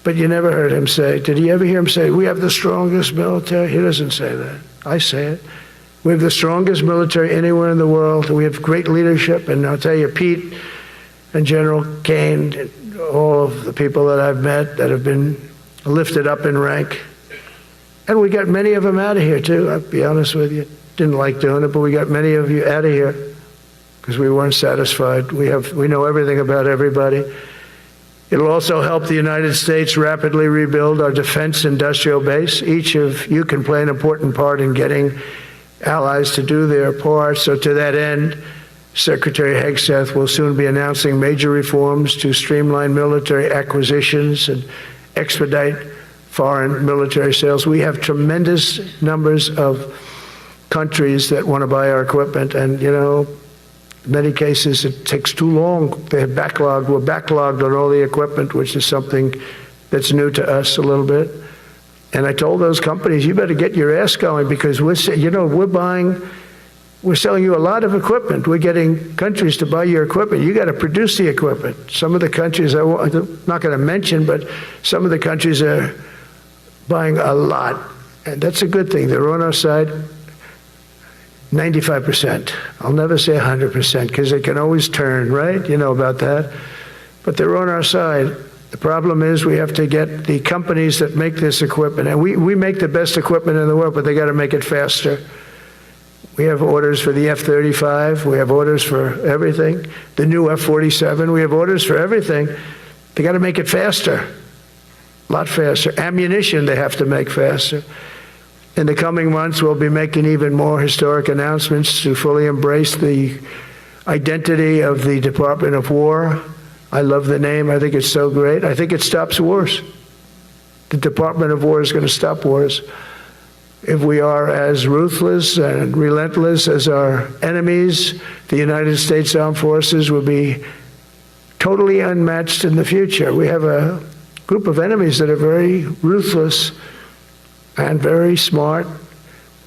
But you never heard him say, did you ever hear him say, we have the strongest military? He doesn't say that. I say it. We have the strongest military anywhere in the world. We have great leadership. And I'll tell you, Pete and General Kane, and all of the people that I've met that have been lifted up in rank. And we got many of them out of here, too. I'll be honest with you. Didn't like doing it, but we got many of you out of here because we weren't satisfied. We know everything about everybody. It'll also help the United States rapidly rebuild our defense industrial base. Each of you can play an important part in getting allies to do their part. So to that end, Secretary Hegseth will soon be announcing major reforms to streamline military acquisitions and expedite foreign military sales. We have tremendous numbers of countries that want to buy our equipment, and, you know, in many cases, it takes too long. We're backlogged on all the equipment, which is something that's new to us a little bit. And I told those companies, you better get your ass going, because we're selling you a lot of equipment. We're getting countries to buy your equipment. You got to produce the equipment. Some of the countries, I'm not going to mention, but some of the countries are buying a lot. And that's a good thing. They're on our side. 95%. I'll never say 100% because it can always turn, right? You know about that. But they're on our side. The problem is we have to get the companies that make this equipment, and we make the best equipment in the world, but they got to make it faster. We have orders for the F-35. We have orders for everything. The new F-47. We have orders for everything. They got to make it faster, a lot faster. Ammunition they have to make faster. In the coming months, we'll be making even more historic announcements to fully embrace the identity of the Department of War. I love the name. I think it's so great. I think it stops wars. The Department of War is going to stop wars. If we are as ruthless and relentless as our enemies, the United States Armed Forces will be totally unmatched in the future. We have a group of enemies that are very ruthless and very smart,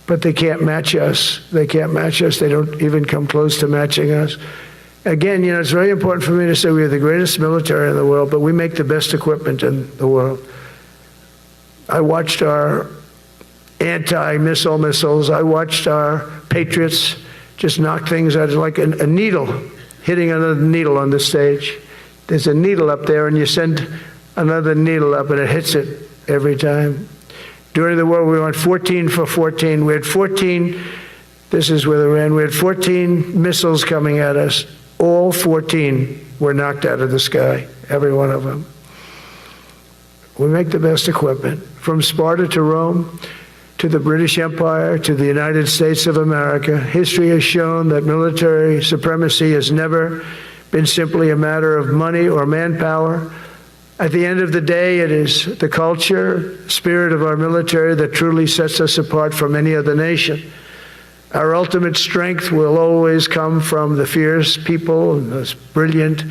but they can't match us. They can't match us. They don't even come close to matching us. Again, you know, it's very important for me to say we have the greatest military in the world, but we make the best equipment in the world. I watched our anti-missile missiles. I watched our Patriots just knock things out like a needle, hitting another needle on the stage. There's a needle up there, and you send another needle up, and it hits it every time. During the war, we went 14 for 14. We had 14, this is where they ran, we had 14 missiles coming at us. All 14 were knocked out of the sky, every one of them. We make the best equipment. From Sparta to Rome, to the British Empire, to the United States of America, history has shown that military supremacy has never been simply a matter of money or manpower. At the end of the day, it is the culture, spirit of our military that truly sets us apart from any other nation. Our ultimate strength will always come from the fierce people and those brilliant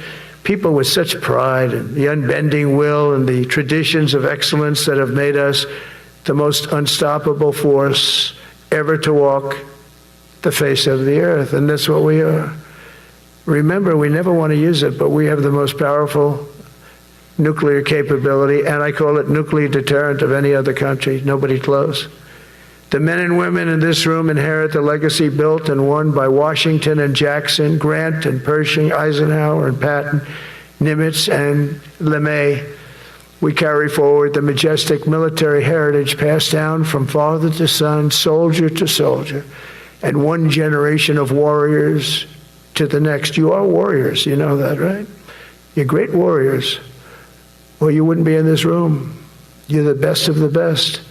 people with such pride and the unbending will and the traditions of excellence that have made us the most unstoppable force ever to walk the face of the earth. And that's what we are. Remember, we never want to use it, but we have the most powerful nuclear capability, and I call it nuclear deterrent of any other country. Nobody close. The men and women in this room inherit the legacy built and won by Washington and Jackson, Grant and Pershing, Eisenhower and Patton, Nimitz and LeMay. We carry forward the majestic military heritage passed down from father to son, soldier to soldier, and one generation of warriors to the next. You are warriors, you know that, right? You're great warriors, or you wouldn't be in this room. You're the best of the best.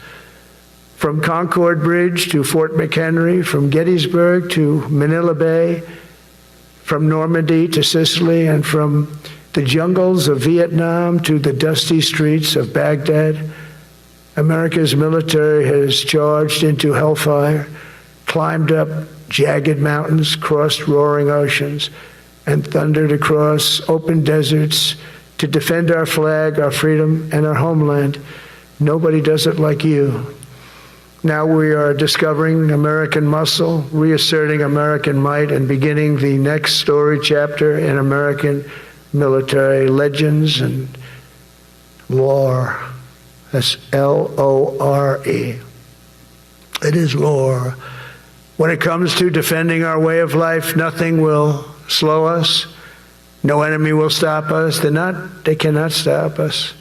From Concord Bridge to Fort McHenry, from Gettysburg to Manila Bay, from Normandy to Sicily, and from the jungles of Vietnam to the dusty streets of Baghdad, America's military has charged into hellfire, climbed up jagged mountains, crossed roaring oceans, and thundered across open deserts to defend our flag, our freedom, and our homeland. Nobody does it like you. Now we are discovering American muscle, reasserting American might, and beginning the next story chapter in American military legends and lore. That's L-O-R-E. It is lore. When it comes to defending our way of life, nothing will slow us. No enemy will stop us. They cannot stop us.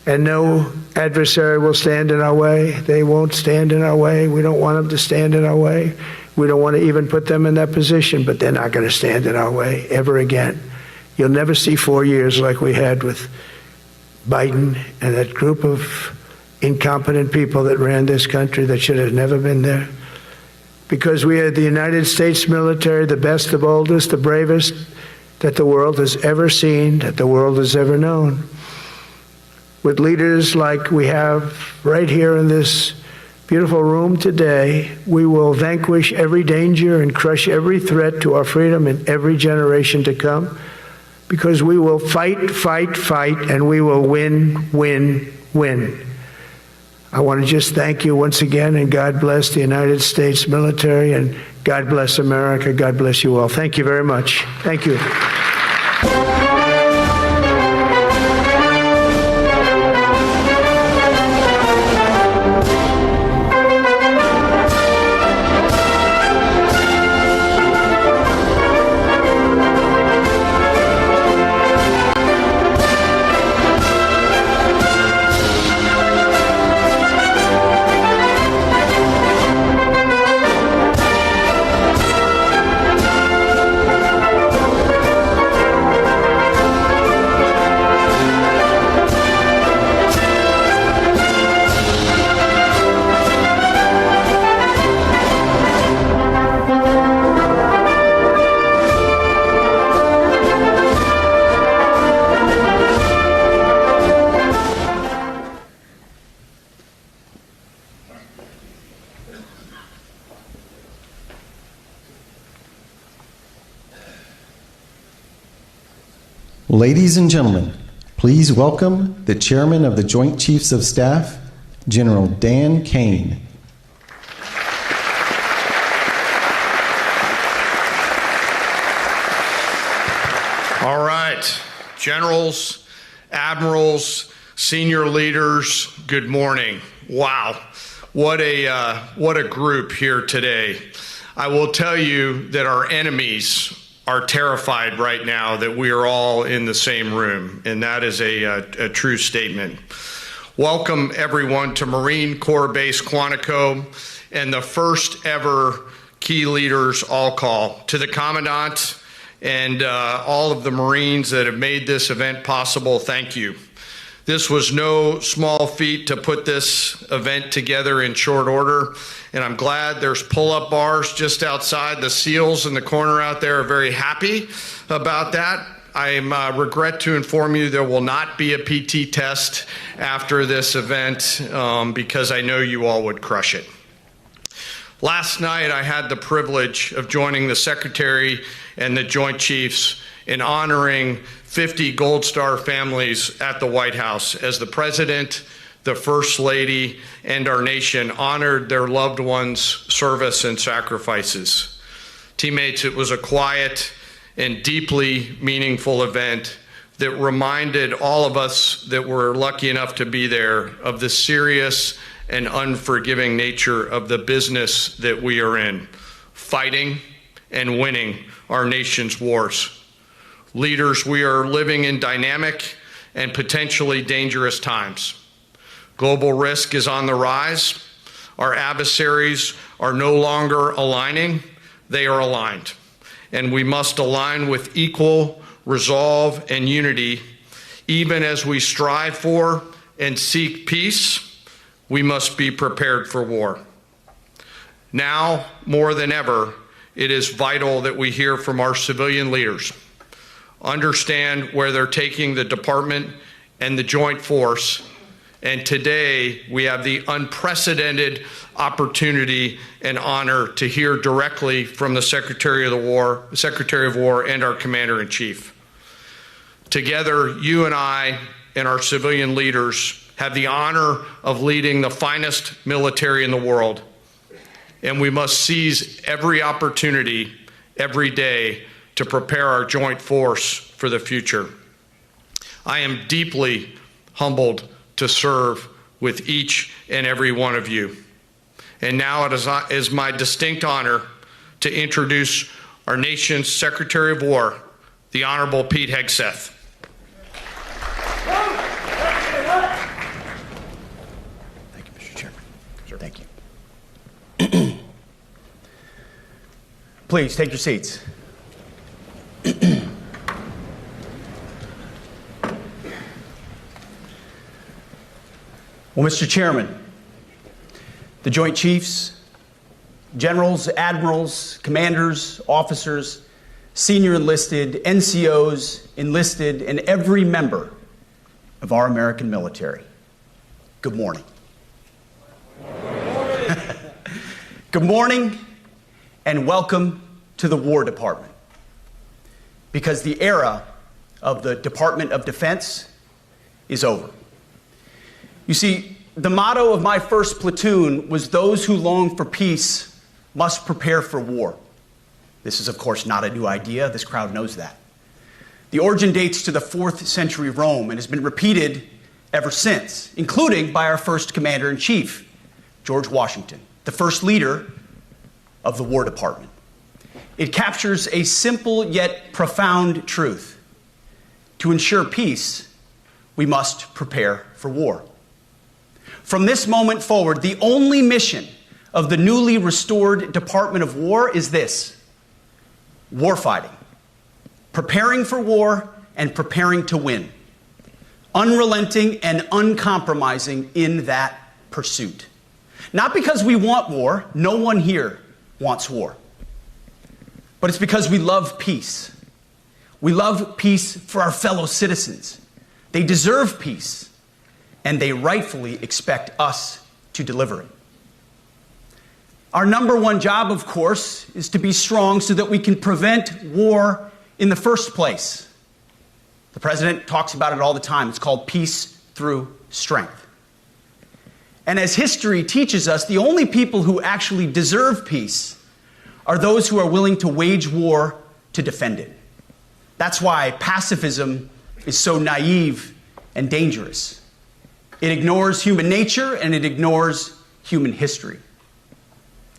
And no adversary will stand in our way. They won't stand in our way. We don't want them to stand in our way. We don't want to even put them in that position, but they're not going to stand in our way ever again. You'll never see 4 years like we had with Biden and that group of incompetent people that ran this country that should have never been there. Because we had the United States military, the best, the boldest, the bravest that the world has ever seen, that the world has ever known. With leaders like we have right here in this beautiful room today, we will vanquish every danger and crush every threat to our freedom in every generation to come, because we will fight, fight, fight, and we will win, win, win. I want to just thank you once again, and God bless the United States military, and God bless America. God bless you all. Thank you very much. Thank you. Ladies and gentlemen, please welcome the Chairman of the Joint Chiefs of Staff, General Dan Kane. All right, generals, admirals, senior leaders, good morning. Wow, what a group here today. I will tell you that our enemies are terrified right now that we are all in the same room, and that is a true statement. Welcome everyone to Marine Corps Base Quantico and the first ever Key Leaders All Call. To the Commandant and all of the Marines that have made this event possible, thank you. This was no small feat to put this event together in short order, and I'm glad there's pull-up bars just outside. The SEALs in the corner out there are very happy about that. I regret to inform you there will not be a PT test after this event because I know you all would crush it. Last night I had the privilege of joining the Secretary and the Joint Chiefs in honoring 50 Gold Star families at the White House as the President, the First Lady, and our nation honored their loved ones' service and sacrifices. Teammates, it was a quiet and deeply meaningful event that reminded all of us that were lucky enough to be there of the serious and unforgiving nature of the business that we are in, fighting and winning our nation's wars. Leaders, we are living in dynamic and potentially dangerous times. Global risk is on the rise. Our adversaries are no longer aligning, they are aligned. And we must align with equal resolve and unity. Even as we strive for and seek peace, we must be prepared for war. Now, more than ever, it is vital that we hear from our civilian leaders, understand where they're taking the department and the joint force, And today, we have the unprecedented opportunity and honor to hear directly from the Secretary of War, and our Commander-in-Chief. Together, you and I and our civilian leaders have the honor of leading the finest military in the world, and we must seize every opportunity every day to prepare our joint force for the future. I am deeply humbled to serve with each and every one of you. And now it is my distinct honor to introduce our nation's Secretary of War, the Honorable Pete Hegseth. Thank you, Mr. Chairman. Sure. Thank you. Please take your seats. Well, Mr. Chairman, the Joint Chiefs, generals, admirals, commanders, officers, senior enlisted, NCOs, enlisted, and every member of our American military, good morning. Good morning and welcome to the War Department, because the era of the Department of Defense is over. You see, the motto of my first platoon was, "Those who long for peace must prepare for war." This is, of course, not a new idea. This crowd knows that. The origin dates to the 4th century Rome and has been repeated ever since, including by our first Commander-in-Chief, George Washington, the first leader of the War Department. It captures a simple yet profound truth. To ensure peace, we must prepare for war. From this moment forward, the only mission of the newly restored Department of War is this: warfighting, preparing for war and preparing to win, unrelenting and uncompromising in that pursuit. Not because we want war, no one here wants war, but it's because we love peace. We love peace for our fellow citizens. They deserve peace, and they rightfully expect us to deliver it. Our number one job, of course, is to be strong so that we can prevent war in the first place. The president talks about it all the time. It's called peace through strength. And as history teaches us, the only people who actually deserve peace are those who are willing to wage war to defend it. That's why pacifism is so naive and dangerous. It ignores human nature and it ignores human history.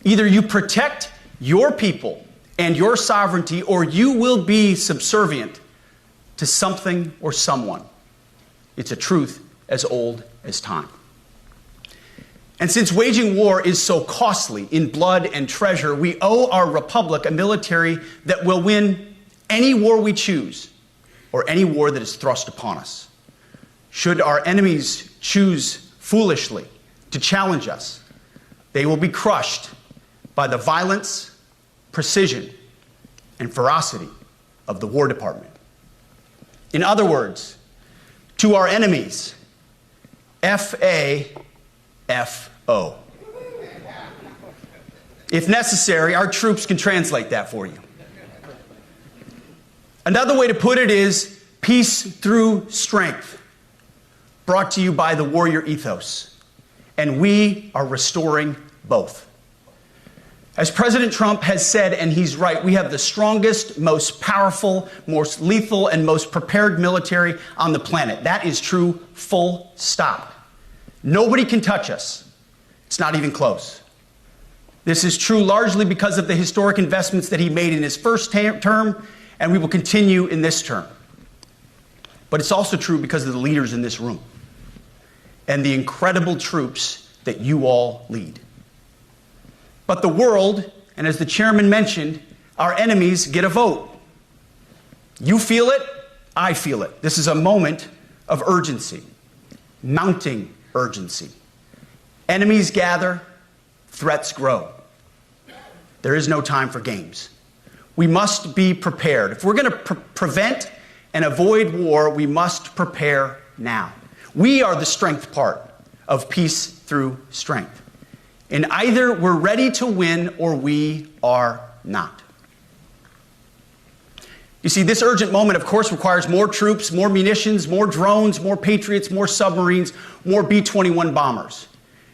Either you protect your people and your sovereignty, or you will be subservient to something or someone. It's a truth as old as time. And since waging war is so costly in blood and treasure, we owe our republic a military that will win any war we choose, or any war that is thrust upon us. Should our enemies choose foolishly to challenge us, they will be crushed by the violence, precision, and ferocity of the War Department. In other words, to our enemies, F-A-F-O. If necessary, our troops can translate that for you. Another way to put it is peace through strength, brought to you by the warrior ethos. And we are restoring both. As President Trump has said, and he's right, we have the strongest, most powerful, most lethal, and most prepared military on the planet. That is true, full stop. Nobody can touch us. It's not even close. This is true largely because of the historic investments that he made in his first term, and we will continue in this term. But it's also true because of the leaders in this room and the incredible troops that you all lead. But the world, and as the chairman mentioned, our enemies get a vote. You feel it, I feel it. This is a moment of urgency, mounting urgency. Enemies gather, threats grow. There is no time for games. We must be prepared. If we're going to prevent and avoid war, we must prepare now. We are the strength part of peace through strength. In either we're ready to win or we are not. You see, this urgent moment, of course, requires more troops, more munitions, more drones, more Patriots, more submarines, more B-21 bombers.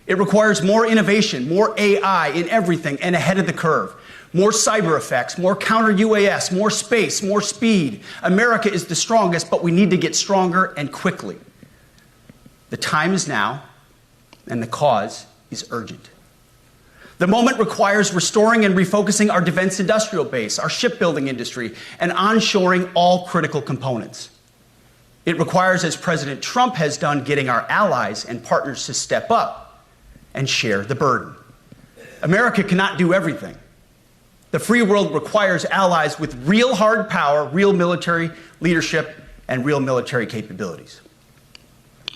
It requires more innovation, more AI in everything and ahead of the curve. More cyber effects, more counter-UAS, more space, more speed. America is the strongest, but we need to get stronger and quickly. The time is now, and the cause is urgent. The moment requires restoring and refocusing our defense industrial base, our shipbuilding industry, and onshoring all critical components. It requires, as President Trump has done, getting our allies and partners to step up and share the burden. America cannot do everything. The free world requires allies with real hard power, real military leadership, and real military capabilities.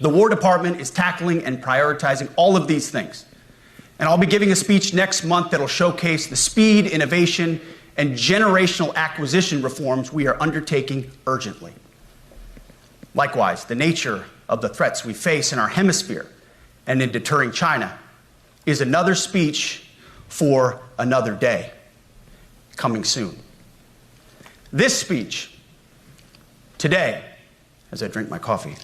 The War Department is tackling and prioritizing all of these things. And I'll be giving a speech next month that'll showcase the speed, innovation, and generational acquisition reforms we are undertaking urgently. Likewise, the nature of the threats we face in our hemisphere and in deterring China is another speech for another day, coming soon. This speech today, as I drink my coffee,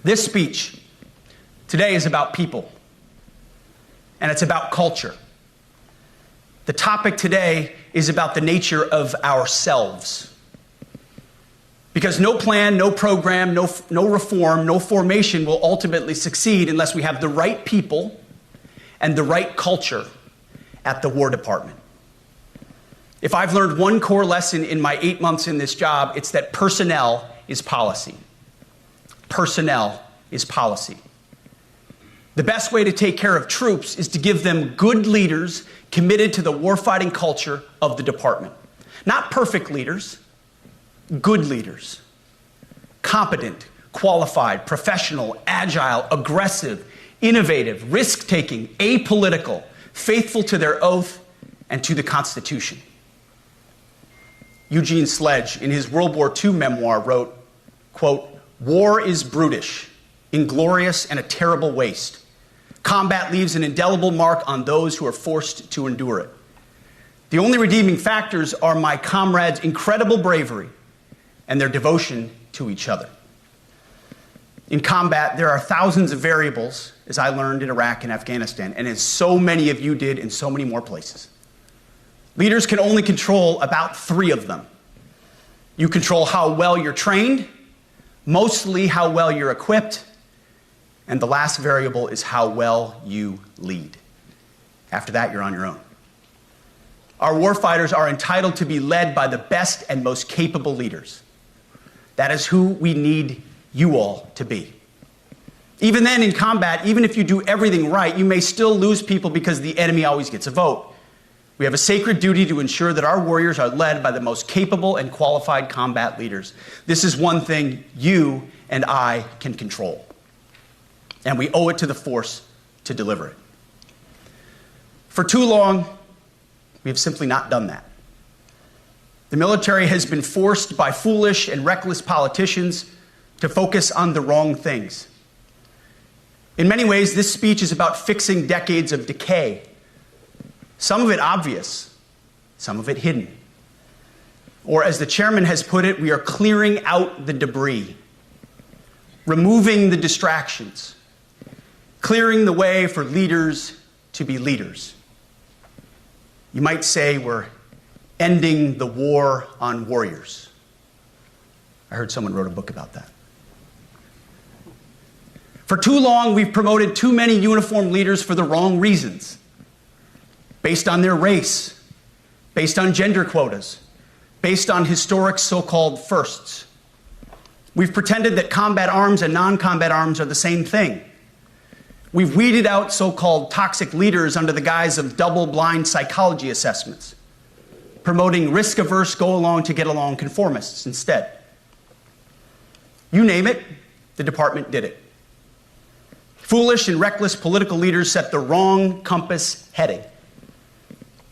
this speech today is about people, and it's about culture. The topic today is about the nature of ourselves. Because no plan, no program, no reform, no formation will ultimately succeed unless we have the right people and the right culture at the War Department. If I've learned one core lesson in my 8 months in this job, it's that personnel is policy. Personnel is policy. The best way to take care of troops is to give them good leaders committed to the warfighting culture of the department. Not perfect leaders, good leaders. Competent, qualified, professional, agile, aggressive, innovative, risk-taking, apolitical, faithful to their oath and to the Constitution. Eugene Sledge, in his World War II memoir, wrote, quote, "War is brutish, inglorious, and a terrible waste. Combat leaves an indelible mark on those who are forced to endure it. The only redeeming factors are my comrades' incredible bravery and their devotion to each other." In combat, there are thousands of variables, as I learned in Iraq and Afghanistan, and as so many of you did in so many more places. Leaders can only control about 3 of them. You control how well you're trained, mostly how well you're equipped, and the last variable is how well you lead. After that, you're on your own. Our warfighters are entitled to be led by the best and most capable leaders. That is who we need you all to be. Even then, in combat, even if you do everything right, you may still lose people because the enemy always gets a vote. We have a sacred duty to ensure that our warriors are led by the most capable and qualified combat leaders. This is one thing you and I can control, and we owe it to the force to deliver it. For too long, we have simply not done that. The military has been forced by foolish and reckless politicians to focus on the wrong things. In many ways, this speech is about fixing decades of decay. Some of it obvious, some of it hidden. Or as the chairman has put it, we are clearing out the debris, removing the distractions, clearing the way for leaders to be leaders. You might say we're ending the war on warriors. I heard someone wrote a book about that. For too long, we've promoted too many uniformed leaders for the wrong reasons, based on their race, based on gender quotas, based on historic so-called firsts. We've pretended that combat arms and non-combat arms are the same thing. We've weeded out so-called toxic leaders under the guise of double-blind psychology assessments, promoting risk-averse, go-along-to-get-along conformists instead. You name it, the department did it. Foolish and reckless political leaders set the wrong compass heading,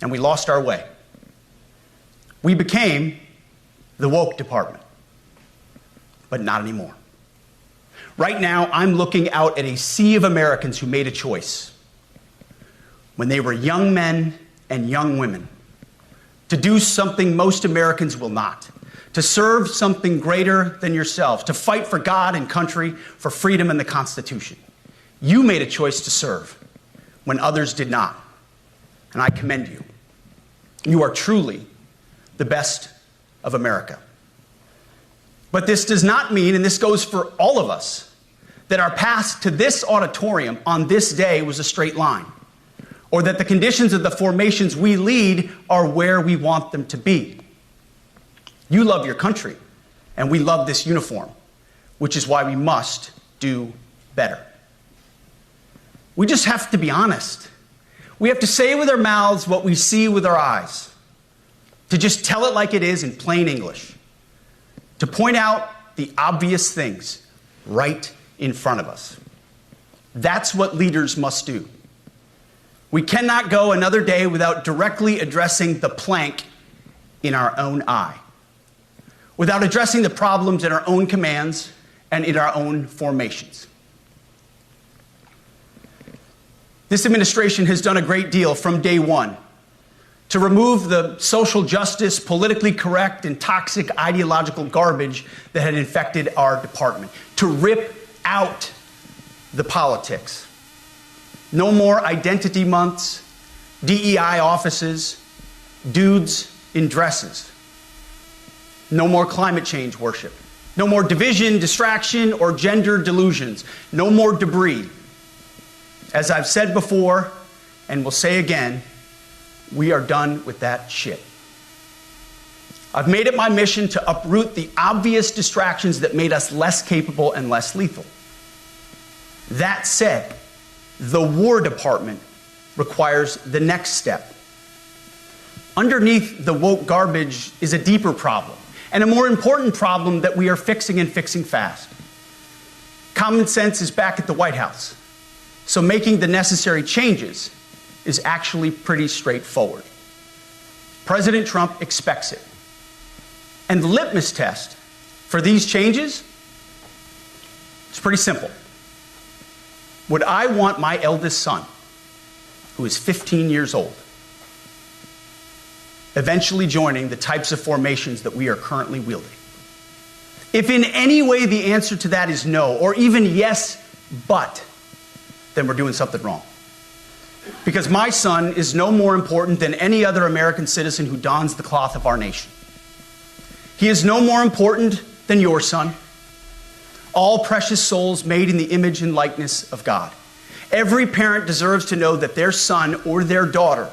and we lost our way. We became the woke department, but not anymore. Right now, I'm looking out at a sea of Americans who made a choice when they were young men and young women to do something most Americans will not, to serve something greater than yourselves, to fight for God and country, for freedom and the Constitution. You made a choice to serve when others did not, and I commend you. You are truly the best of America. But this does not mean, and this goes for all of us, that our path to this auditorium on this day was a straight line, or that the conditions of the formations we lead are where we want them to be. You love your country, and we love this uniform, which is why we must do better. We just have to be honest. We have to say with our mouths what we see with our eyes, to just tell it like it is in plain English, to point out the obvious things right in front of us. That's what leaders must do. We cannot go another day without directly addressing the plank in our own eye, without addressing the problems in our own commands and in our own formations. This administration has done a great deal from day one to remove the social justice, politically correct, and toxic ideological garbage that had infected our department, to rip out the politics. No more identity months, DEI offices, dudes in dresses. No more climate change worship. No more division, distraction, or gender delusions. No more debris. As I've said before, and will say again, we are done with that shit. I've made it my mission to uproot the obvious distractions that made us less capable and less lethal. That said, the War Department requires the next step. Underneath the woke garbage is a deeper problem, and a more important problem that we are fixing and fixing fast. Common sense is back at the White House, so making the necessary changes is actually pretty straightforward. President Trump expects it. And the litmus test for these changes is pretty simple. Would I want my eldest son, who is 15 years old, eventually joining the types of formations that we are currently wielding? If in any way the answer to that is no, or even yes, but, then we're doing something wrong. Because my son is no more important than any other American citizen who dons the cloth of our nation. He is no more important than your son. All precious souls made in the image and likeness of God. Every parent deserves to know that their son or their daughter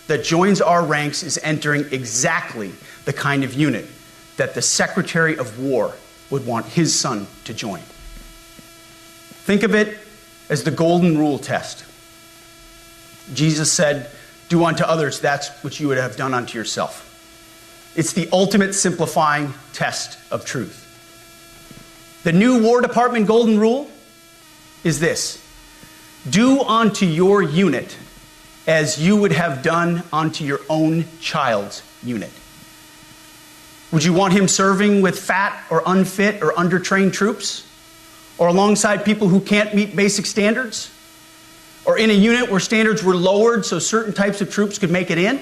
that joins our ranks is entering exactly the kind of unit that the Secretary of War would want his son to join. Think of it as the golden rule test. Jesus said, "Do unto others that which you would have done unto yourself." It's the ultimate simplifying test of truth. The new War Department golden rule is this: do unto your unit as you would have done unto your own child's unit. Would you want him serving with fat or unfit or undertrained troops? Or alongside people who can't meet basic standards? Or in a unit where standards were lowered so certain types of troops could make it in?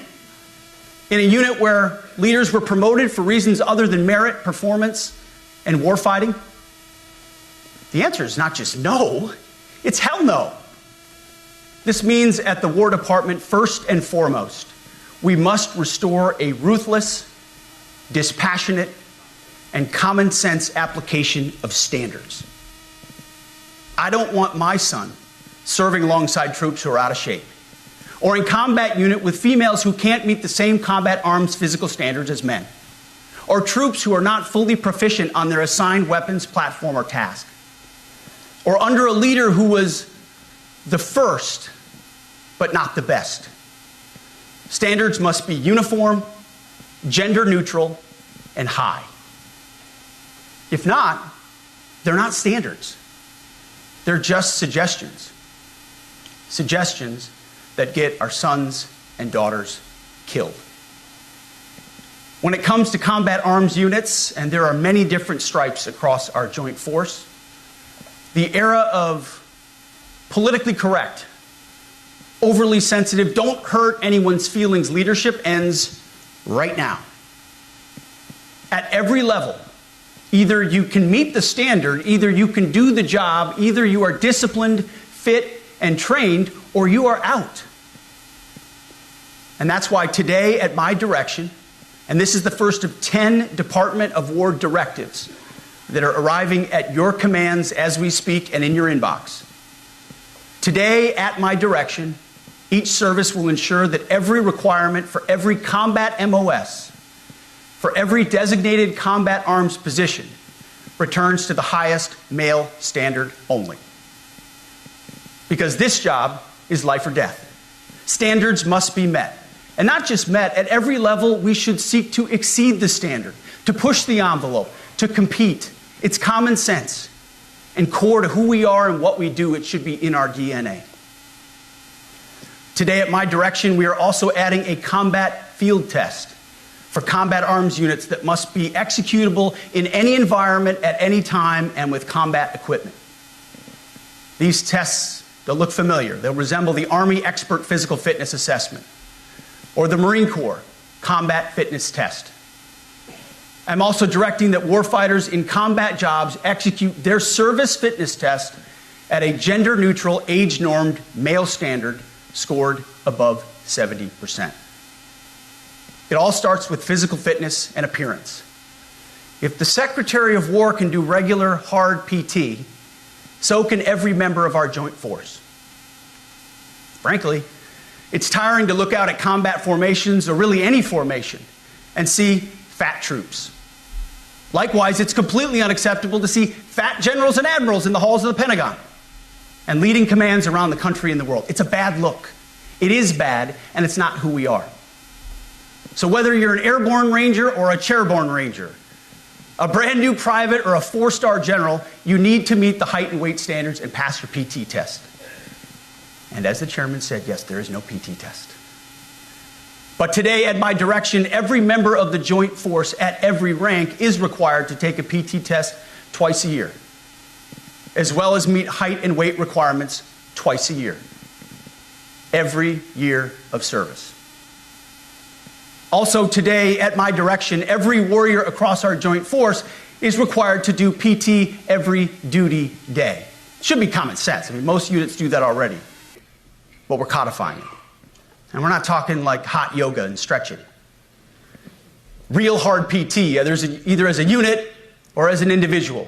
In a unit where leaders were promoted for reasons other than merit, performance, and warfighting? The answer is not just no, it's hell no. This means at the War Department, first and foremost, we must restore a ruthless, dispassionate, and common sense application of standards. I don't want my son serving alongside troops who are out of shape, or in combat unit with females who can't meet the same combat arms physical standards as men, or troops who are not fully proficient on their assigned weapons, platform, or task, or under a leader who was the first, but not the best. Standards must be uniform, gender neutral, and high. If not, they're not standards. They're just suggestions. Suggestions that get our sons and daughters killed. When it comes to combat arms units, and there are many different stripes across our joint force, The era of politically correct, overly sensitive, don't hurt anyone's feelings leadership ends right now. At every level, either you can meet the standard, either you can do the job, either you are disciplined, fit, and trained, or you are out. And that's why today, at my direction, and this is the first of 10 Department of War directives that are arriving at your commands as we speak and in your inbox. Today, at my direction, each service will ensure that every requirement for every combat MOS, for every designated combat arms position, returns to the highest male standard only. Because this job is life or death. Standards must be met. And not just met, at every level we should seek to exceed the standard, to push the envelope, to compete. It's common sense and core to who we are and what we do. It should be in our DNA. Today, at my direction, we are also adding a combat field test for combat arms units that must be executable in any environment at any time and with combat equipment. These tests, they'll look familiar. They'll resemble the Army Expert Physical Fitness Assessment or the Marine Corps Combat Fitness Test. I'm also directing that warfighters in combat jobs execute their service fitness test at a gender-neutral, age-normed male standard scored above 70%. It all starts with physical fitness and appearance. If the Secretary of War can do regular, hard PT, so can every member of our joint force. Frankly, it's tiring to look out at combat formations, or really any formation, and see fat troops. Likewise, it's completely unacceptable to see fat generals and admirals in the halls of the Pentagon and leading commands around the country and the world. It's a bad look. It is bad, and it's not who we are. So whether you're an airborne ranger or a chairborne ranger, a brand new private or a 4-star general, you need to meet the height and weight standards and pass your PT test. And as the chairman said, yes, there is no PT test. But today, at my direction, every member of the joint force at every rank is required to take a PT test twice a year, as well as meet height and weight requirements twice a year, every year of service. Also today, at my direction, every warrior across our joint force is required to do PT every duty day. It should be common sense. I mean, most units do that already, but we're codifying it. And we're not talking like hot yoga and stretching. Real hard PT, either as a unit or as an individual.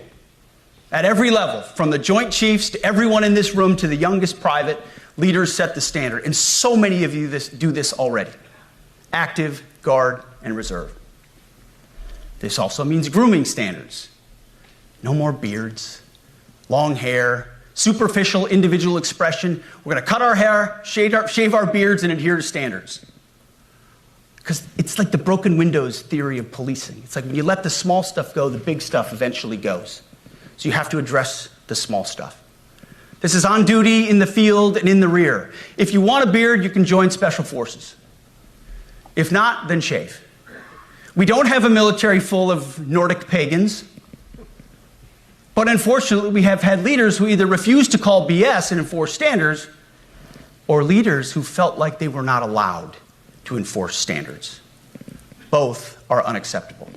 At every level, from the Joint Chiefs to everyone in this room to the youngest private, leaders set the standard. And so many of you do this already. Active, Guard, and Reserve. This also means grooming standards. No more beards, long hair, superficial individual expression. We're going to cut our hair, shave our beards, and adhere to standards. Because it's like the broken windows theory of policing. It's like when you let the small stuff go, the big stuff eventually goes. So you have to address the small stuff. This is on duty, in the field, and in the rear. If you want a beard, you can join Special Forces. If not, then shave. We don't have a military full of Nordic pagans. But unfortunately, we have had leaders who either refused to call BS and enforce standards, or leaders who felt like they were not allowed to enforce standards. Both are unacceptable.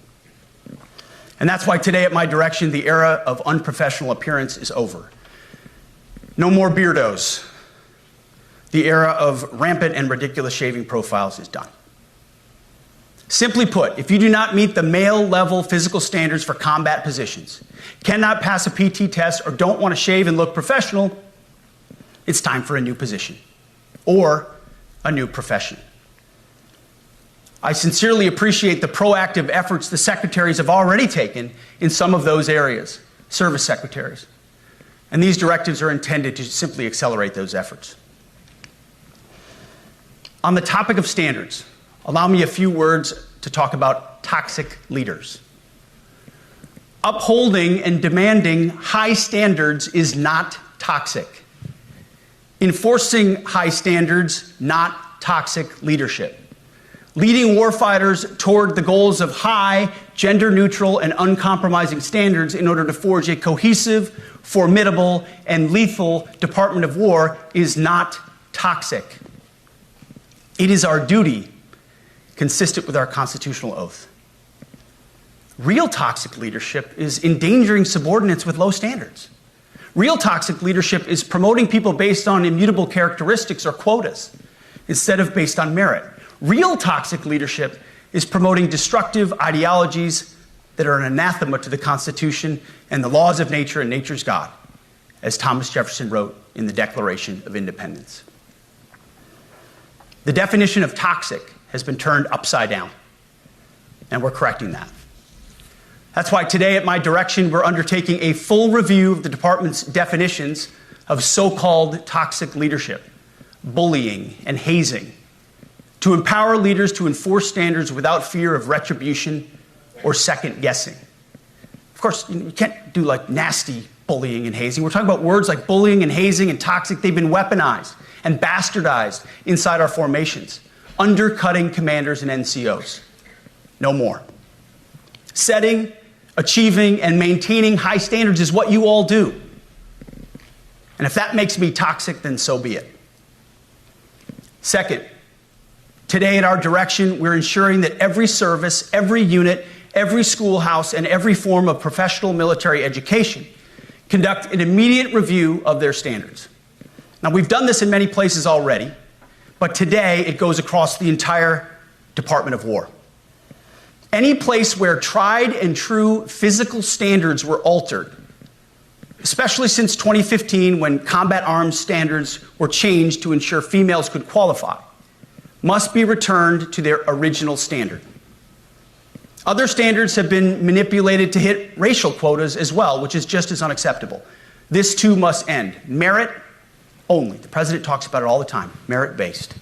And that's why today, at my direction, the era of unprofessional appearance is over. No more beardos. The era of rampant and ridiculous shaving profiles is done. Simply put, if you do not meet the male-level physical standards for combat positions, cannot pass a PT test, or don't want to shave and look professional, it's time for a new position or a new profession. I sincerely appreciate the proactive efforts the secretaries have already taken in some of those areas, service secretaries. And these directives are intended to simply accelerate those efforts. On the topic of standards, allow me a few words to talk about toxic leaders. Upholding and demanding high standards is not toxic. Enforcing high standards, not toxic leadership. Leading warfighters toward the goals of high, gender-neutral, and uncompromising standards in order to forge a cohesive, formidable, and lethal Department of War is not toxic. It is our duty, consistent with our constitutional oath. Real toxic leadership is endangering subordinates with low standards. Real toxic leadership is promoting people based on immutable characteristics or quotas instead of based on merit. Real toxic leadership is promoting destructive ideologies that are an anathema to the Constitution and the laws of nature and nature's God, as Thomas Jefferson wrote in the Declaration of Independence. The definition of toxic has been turned upside down, and we're correcting that. That's why today, at my direction, we're undertaking a full review of the department's definitions of so-called toxic leadership, bullying, and hazing, to empower leaders to enforce standards without fear of retribution or second guessing. Of course, you can't do like nasty bullying and hazing. We're talking about words like bullying and hazing and toxic. They've been weaponized and bastardized inside our formations, undercutting commanders and NCOs. No more. Setting, achieving, and maintaining high standards is what you all do. And if that makes me toxic, then so be it. Second, today at our direction, we're ensuring that every service, every unit, every schoolhouse, and every form of professional military education conduct an immediate review of their standards. Now, we've done this in many places already, but today it goes across the entire Department of War. Any place where tried and true physical standards were altered, especially since 2015 when combat arms standards were changed to ensure females could qualify, must be returned to their original standard. Other standards have been manipulated to hit racial quotas as well, which is just as unacceptable. This too must end. Merit only. The president talks about it all the time, merit-based.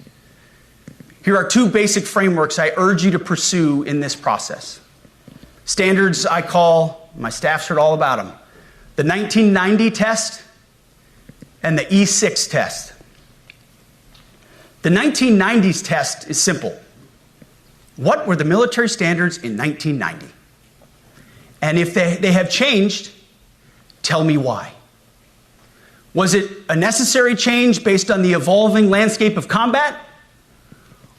Here are two basic frameworks I urge you to pursue in this process. Standards I call, my staff's heard all about them, the 1990 test and the E6 test. The 1990s test is simple. What were the military standards in 1990? And if they have changed, tell me why. Was it a necessary change based on the evolving landscape of combat?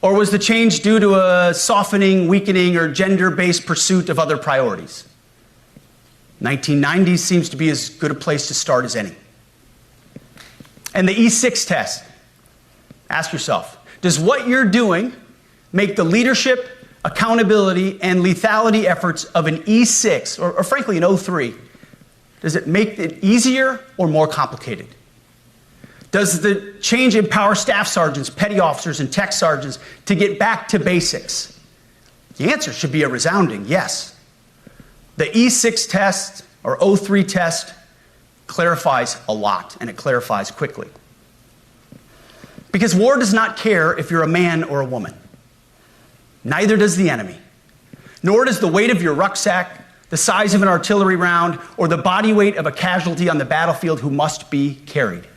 Or was the change due to a softening, weakening, or gender-based pursuit of other priorities? 1990s seems to be as good a place to start as any. And the E6 test. Ask yourself, does what you're doing make the leadership, accountability, and lethality efforts of an E6, or frankly an O3, does it make it easier or more complicated? Does the change empower staff sergeants, petty officers, and tech sergeants to get back to basics? The answer should be a resounding yes. The E6 test, or O3 test, clarifies a lot, and it clarifies quickly. Because war does not care if you're a man or a woman. Neither does the enemy. Nor does the weight of your rucksack, the size of an artillery round, or the body weight of a casualty on the battlefield who must be carried.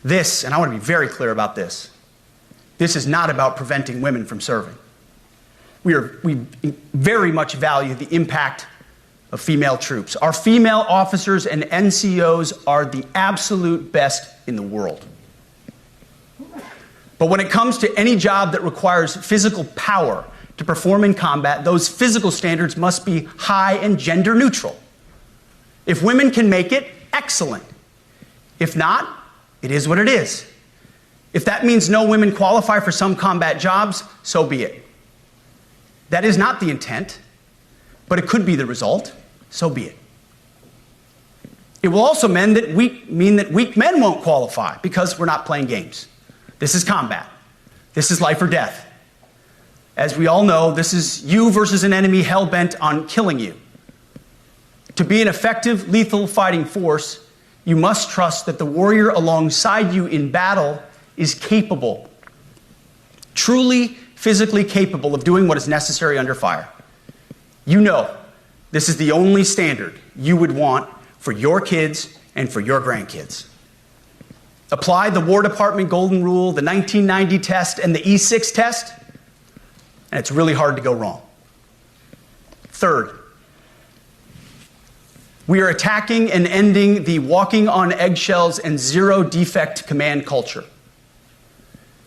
This, and I want to be very clear about this, this is not about preventing women from serving. We very much value the impact of female troops. Our female officers and NCOs are the absolute best in the world. But when it comes to any job that requires physical power to perform in combat, those physical standards must be high and gender neutral. If women can make it, excellent. If not, it is what it is. If that means no women qualify for some combat jobs, so be it. That is not the intent, but it could be the result, so be it. It will also mean that weak men won't qualify because we're not playing games. This is combat. This is life or death. As we all know, this is you versus an enemy hell-bent on killing you. To be an effective, lethal fighting force, you must trust that the warrior alongside you in battle is capable, truly physically capable of doing what is necessary under fire. You know this is the only standard you would want for your kids and for your grandkids. Apply the War Department Golden Rule, the 1990 test, and the E6 test, and it's really hard to go wrong. Third, we are attacking and ending the walking on eggshells and zero defect command culture.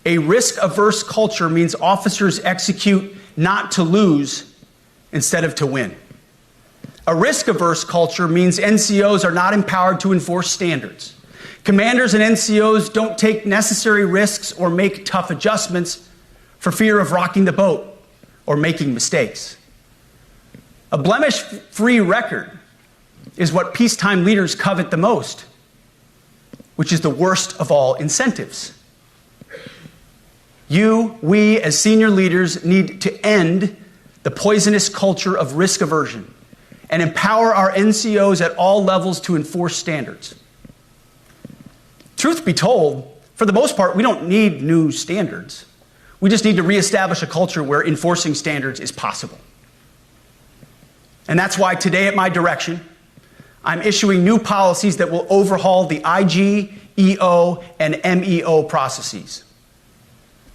A risk-averse culture means officers execute not to lose instead of to win. A risk-averse culture means NCOs are not empowered to enforce standards. Commanders and NCOs don't take necessary risks or make tough adjustments for fear of rocking the boat or making mistakes. A blemish-free record is what peacetime leaders covet the most, which is the worst of all incentives. We, as senior leaders, need to end the poisonous culture of risk aversion and empower our NCOs at all levels to enforce standards. Truth be told, for the most part, we don't need new standards. We just need to reestablish a culture where enforcing standards is possible. And that's why today, at my direction, I'm issuing new policies that will overhaul the IG, EO, and MEO processes.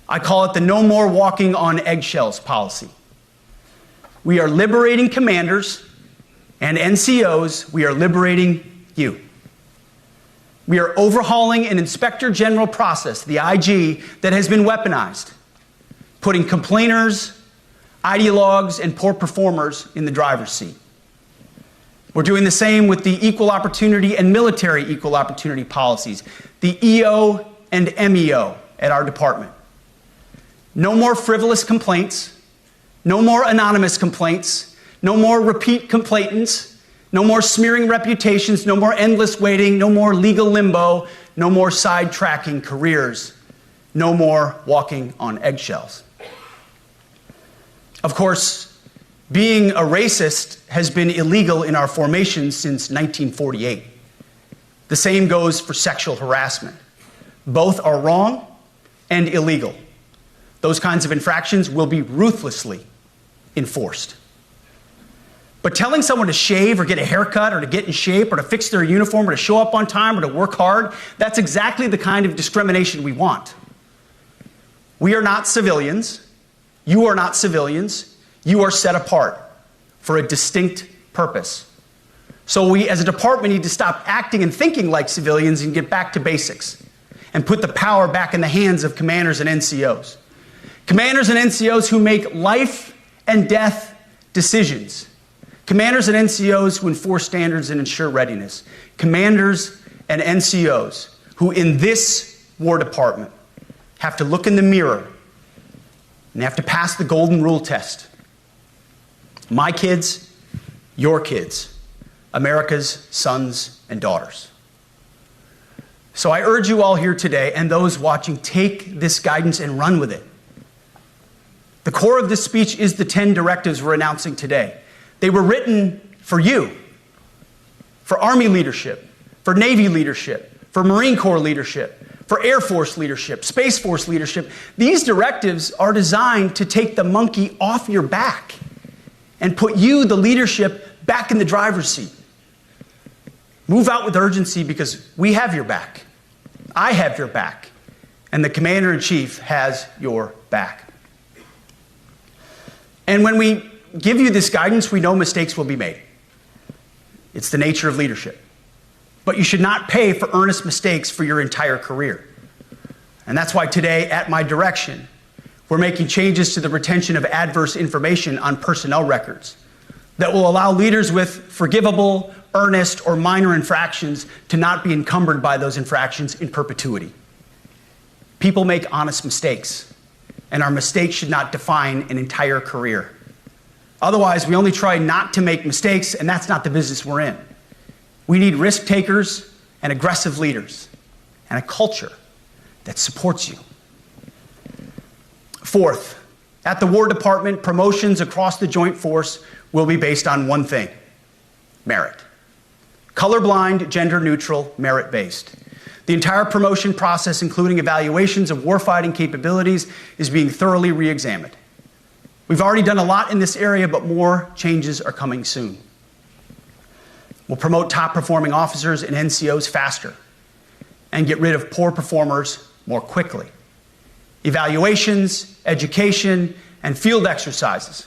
I call it the No More Walking on Eggshells policy. We are liberating commanders and NCOs. We are liberating you. We are overhauling an Inspector General process, the IG, that has been weaponized, putting complainers, ideologues, and poor performers in the driver's seat. We're doing the same with the equal opportunity and military equal opportunity policies, the EO and MEO at our department. No more frivolous complaints, no more anonymous complaints, no more repeat complainants, no more smearing reputations, no more endless waiting, no more legal limbo, no more sidetracking careers, no more walking on eggshells. Of course, being a racist has been illegal in our formation since 1948. The same goes for sexual harassment. Both are wrong and illegal. Those kinds of infractions will be ruthlessly enforced. But telling someone to shave or get a haircut or to get in shape or to fix their uniform or to show up on time or to work hard, that's exactly the kind of discrimination we want. We are not civilians. You are not civilians. You are set apart for a distinct purpose. So we, as a department, need to stop acting and thinking like civilians and get back to basics and put the power back in the hands of commanders and NCOs. Commanders and NCOs who make life and death decisions. Commanders and NCOs who enforce standards and ensure readiness. Commanders and NCOs who, in this War Department, have to look in the mirror and have to pass the golden rule test. My kids, your kids, America's sons and daughters. So I urge you all here today and those watching, take this guidance and run with it. The core of this speech is the 10 directives we're announcing today. They were written for you, for Army leadership, for Navy leadership, for Marine Corps leadership, for Air Force leadership, Space Force leadership. These directives are designed to take the monkey off your back and put you, the leadership, back in the driver's seat. Move out with urgency because we have your back. I have your back. And the Commander-in-Chief has your back. And when we give you this guidance, we know mistakes will be made. It's the nature of leadership. But you should not pay for earnest mistakes for your entire career. And that's why today, at my direction, we're making changes to the retention of adverse information on personnel records that will allow leaders with forgivable, earnest, or minor infractions to not be encumbered by those infractions in perpetuity. People make honest mistakes, and our mistakes should not define an entire career. Otherwise, we only try not to make mistakes, and that's not the business we're in. We need risk takers and aggressive leaders and a culture that supports you. Fourth, at the War Department, promotions across the Joint Force will be based on one thing: merit. Colorblind, gender-neutral, merit-based. The entire promotion process, including evaluations of warfighting capabilities, is being thoroughly re-examined. We've already done a lot in this area, but more changes are coming soon. We'll promote top-performing officers and NCOs faster and get rid of poor performers more quickly. Evaluations, education, and field exercises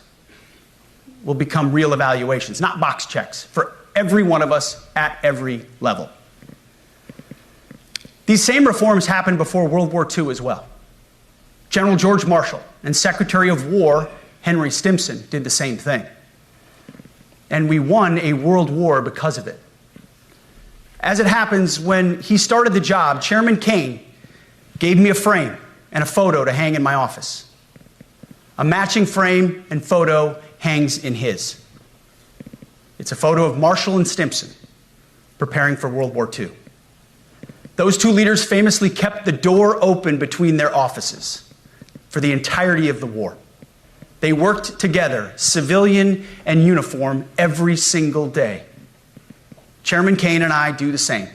will become real evaluations, not box checks, for every one of us at every level. These same reforms happened before World War II as well. General George Marshall and Secretary of War Henry Stimson did the same thing. And we won a world war because of it. As it happens, when he started the job, Chairman Kane gave me a frame and a photo to hang in my office. A matching frame and photo hangs in his. It's a photo of Marshall and Stimson preparing for World War II. Those two leaders famously kept the door open between their offices for the entirety of the war. They worked together, civilian and uniform, every single day. Chairman Kane and I do the same.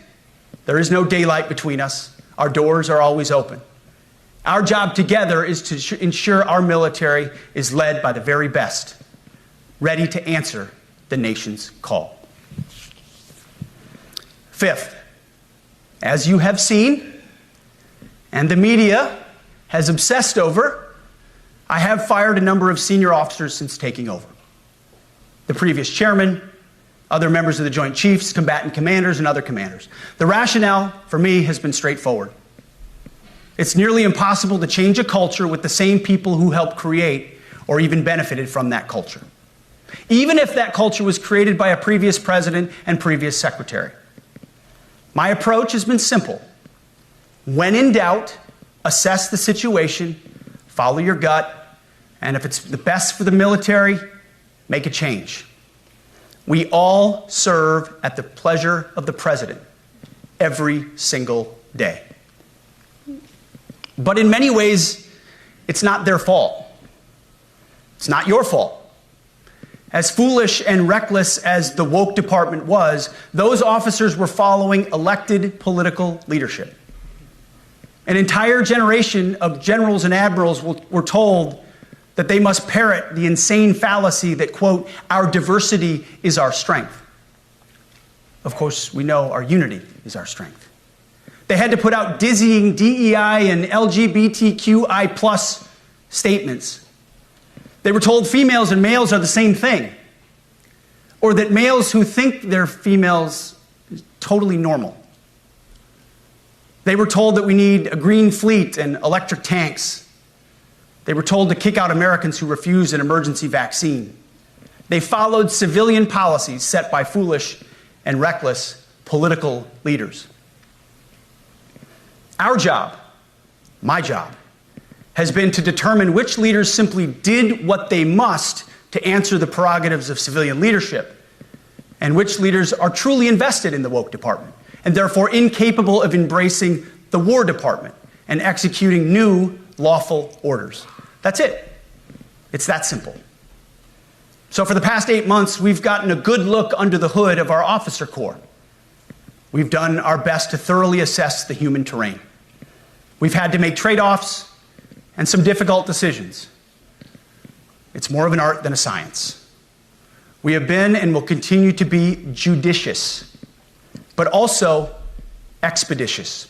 There is no daylight between us. Our doors are always open. Our job together is to ensure our military is led by the very best, ready to answer the nation's call. Fifth, as you have seen, and the media has obsessed over, I have fired a number of senior officers since taking over. The previous chairman, other members of the Joint Chiefs, combatant commanders, and other commanders. The rationale for me has been straightforward. It's nearly impossible to change a culture with the same people who helped create or even benefited from that culture, even if that culture was created by a previous president and previous secretary. My approach has been simple. When in doubt, assess the situation, follow your gut, and if it's the best for the military, make a change. We all serve at the pleasure of the president every single day. But in many ways, it's not their fault. It's not your fault. As foolish and reckless as the woke department was, those officers were following elected political leadership. An entire generation of generals and admirals were told that they must parrot the insane fallacy that, quote, our diversity is our strength. Of course, we know our unity is our strength. They had to put out dizzying DEI and LGBTQI plus statements. They were told females and males are the same thing, or that males who think they're females is totally normal. They were told that we need a green fleet and electric tanks. They were told to kick out Americans who refuse an emergency vaccine. They followed civilian policies set by foolish and reckless political leaders. Our job, my job, has been to determine which leaders simply did what they must to answer the prerogatives of civilian leadership, and which leaders are truly invested in the woke department, and therefore incapable of embracing the War Department and executing new lawful orders. That's it. It's that simple. So for the past 8 months, we've gotten a good look under the hood of our officer corps. We've done our best to thoroughly assess the human terrain. We've had to make trade-offs and some difficult decisions. It's more of an art than a science. We have been and will continue to be judicious, but also expeditious.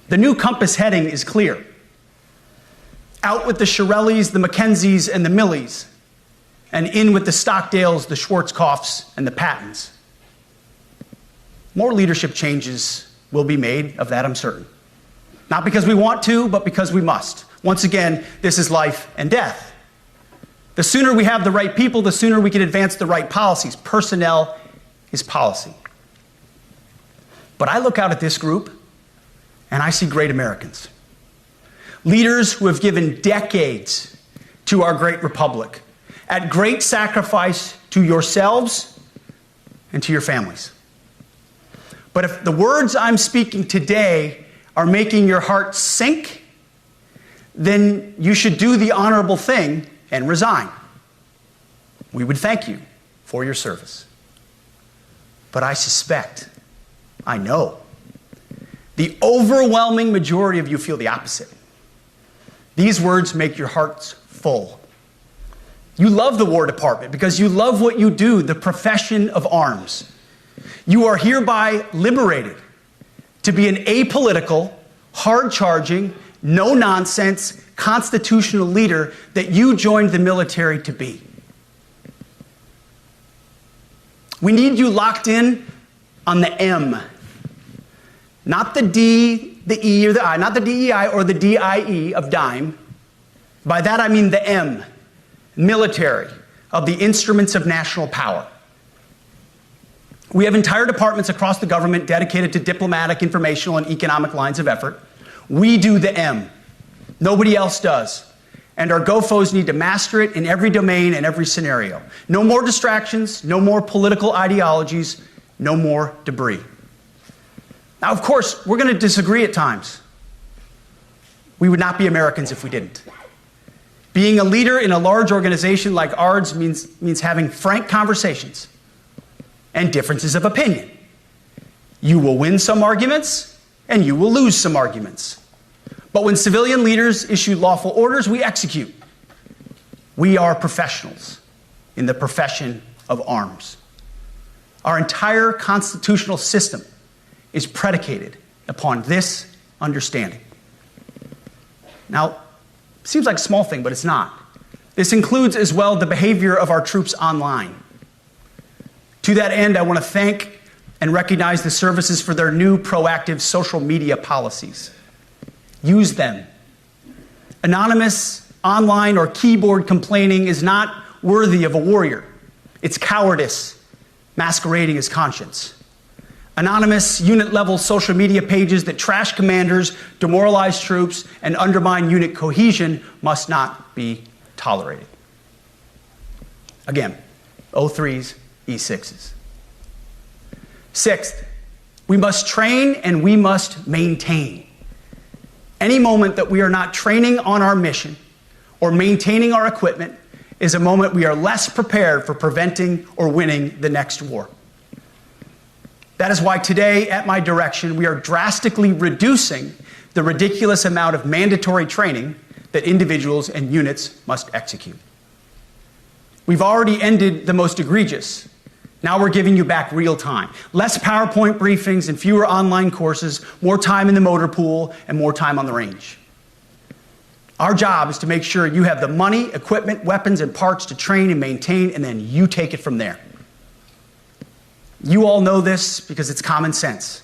The new compass heading is clear. Out with the Shirellis, the Mackenzies, and the Millies, and in with the Stockdales, the Schwarzkopfs, and the Pattons. More leadership changes will be made, of that I'm certain. Not because we want to, but because we must. Once again, this is life and death. The sooner we have the right people, the sooner we can advance the right policies. Personnel is policy. But I look out at this group, and I see great Americans. Leaders who have given decades to our great republic, at great sacrifice to yourselves and to your families. But if the words I'm speaking today are making your heart sink, then you should do the honorable thing and resign. We would thank you for your service. But I suspect, I know, the overwhelming majority of you feel the opposite. These words make your hearts full. You love the War Department because you love what you do, the profession of arms. You are hereby liberated to be an apolitical, hard-charging, no-nonsense, constitutional leader that you joined the military to be. We need you locked in on the M, not the D, the E, or the I, not the DEI or the DIE of dime. By that I mean the M, military, of the instruments of national power. We have entire departments across the government dedicated to diplomatic, informational, and economic lines of effort. We do the M. Nobody else does. And our GOFOs need to master it in every domain and every scenario. No more distractions, no more political ideologies, no more debris. Now, of course, we're going to disagree at times. We would not be Americans if we didn't. Being a leader in a large organization like ours means having frank conversations and differences of opinion. You will win some arguments, and you will lose some arguments. But when civilian leaders issue lawful orders, we execute. We are professionals in the profession of arms. Our entire constitutional system is predicated upon this understanding. Now, it seems like a small thing, but it's not. This includes as well the behavior of our troops online. To that end, I want to thank and recognize the services for their new proactive social media policies. Use them. Anonymous, online, or keyboard complaining is not worthy of a warrior. It's cowardice masquerading as conscience. Anonymous, unit-level social media pages that trash commanders, demoralize troops, and undermine unit cohesion must not be tolerated. Again, O3s, E6s. Sixth, we must train and we must maintain. Any moment that we are not training on our mission or maintaining our equipment is a moment we are less prepared for preventing or winning the next war. That is why today, at my direction, we are drastically reducing the ridiculous amount of mandatory training that individuals and units must execute. We've already ended the most egregious. Now we're giving you back real time. Less PowerPoint briefings and fewer online courses, more time in the motor pool, and more time on the range. Our job is to make sure you have the money, equipment, weapons, and parts to train and maintain, and then you take it from there. You all know this because it's common sense.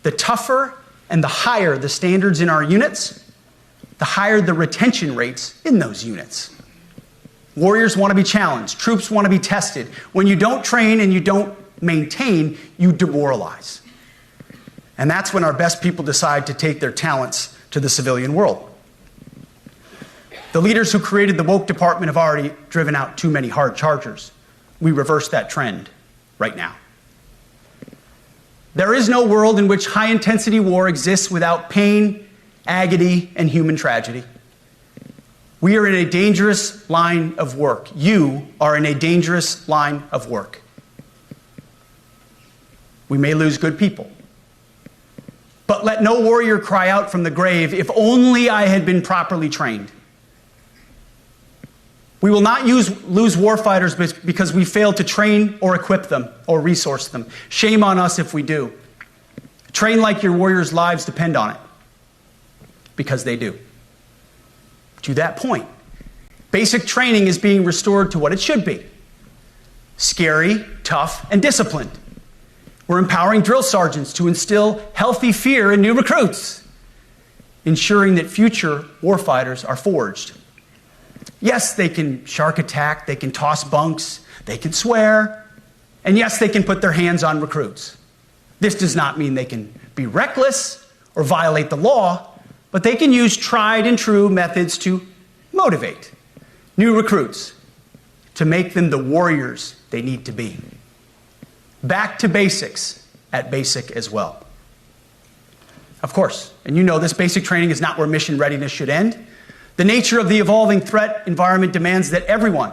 The tougher and the higher the standards in our units, the higher the retention rates in those units. Warriors want to be challenged. Troops want to be tested. When you don't train and you don't maintain, you demoralize. And that's when our best people decide to take their talents to the civilian world. The leaders who created the woke department have already driven out too many hard chargers. We reverse that trend right now. There is no world in which high-intensity war exists without pain, agony, and human tragedy. We are in a dangerous line of work. You are in a dangerous line of work. We may lose good people. But let no warrior cry out from the grave, "If only I had been properly trained." We will not lose warfighters because we failed to train or equip them or resource them. Shame on us if we do. Train like your warriors' lives depend on it, because they do. To that point, basic training is being restored to what it should be: scary, tough, and disciplined. We're empowering drill sergeants to instill healthy fear in new recruits, ensuring that future warfighters are forged. Yes, they can shark attack, they can toss bunks, they can swear, and yes, they can put their hands on recruits. This does not mean they can be reckless or violate the law, but they can use tried and true methods to motivate new recruits, to make them the warriors they need to be. Back to basics at basic as well. Of course, and you know this, basic training is not where mission readiness should end. The nature of the evolving threat environment demands that everyone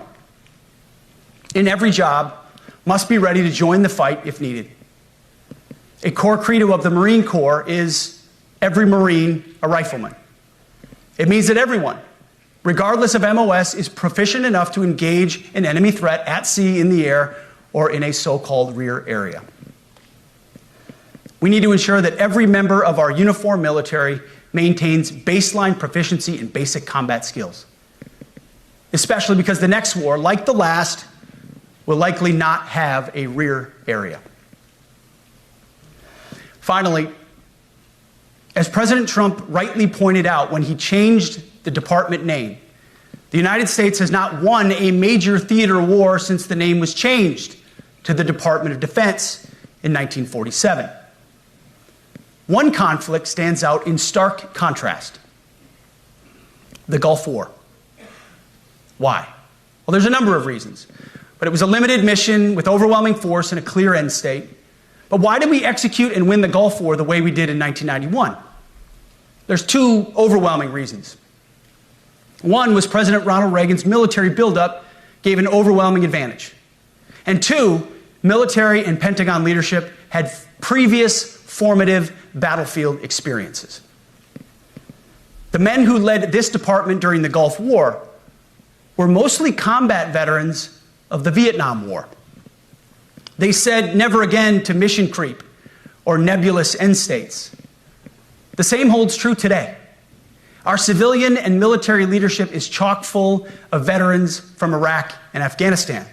in every job must be ready to join the fight if needed. A core credo of the Marine Corps is every Marine a rifleman. It means that everyone, regardless of MOS, is proficient enough to engage an enemy threat at sea, in the air, or in a so-called rear area. We need to ensure that every member of our uniformed military maintains baseline proficiency in basic combat skills, especially because the next war, like the last, will likely not have a rear area. Finally, as President Trump rightly pointed out when he changed the department name, the United States has not won a major theater war since the name was changed to the Department of Defense in 1947. One conflict stands out in stark contrast: the Gulf War. Why? Well, there's a number of reasons, but it was a limited mission with overwhelming force and a clear end state. But why did we execute and win the Gulf War the way we did in 1991? There's two overwhelming reasons. One was President Ronald Reagan's military buildup gave an overwhelming advantage. And two, military and Pentagon leadership had previous formative battlefield experiences. The men who led this department during the Gulf War were mostly combat veterans of the Vietnam War. They said never again to mission creep or nebulous end states. The same holds true today. Our civilian and military leadership is chock full of veterans from Iraq and Afghanistan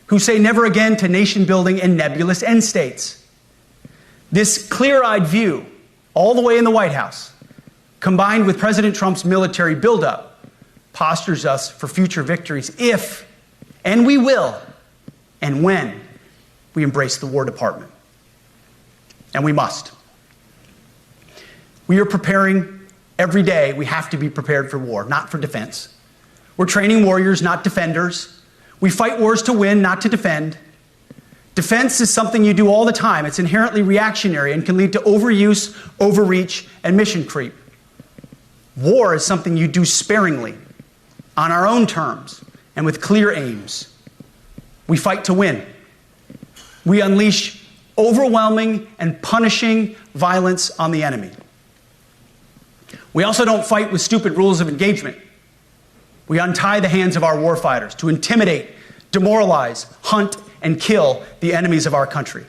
who say never again to nation building and nebulous end states. This clear-eyed view, all the way in the White House, combined with President Trump's military buildup, postures us for future victories if, and we will, and when we embrace the War Department. And we must. We are preparing every day. We have to be prepared for war, not for defense. We're training warriors, not defenders. We fight wars to win, not to defend. Defense is something you do all the time. It's inherently reactionary and can lead to overuse, overreach, and mission creep. War is something you do sparingly, on our own terms, and with clear aims. We fight to win. We unleash overwhelming and punishing violence on the enemy. We also don't fight with stupid rules of engagement. We untie the hands of our warfighters to intimidate, demoralize, hunt, and kill the enemies of our country.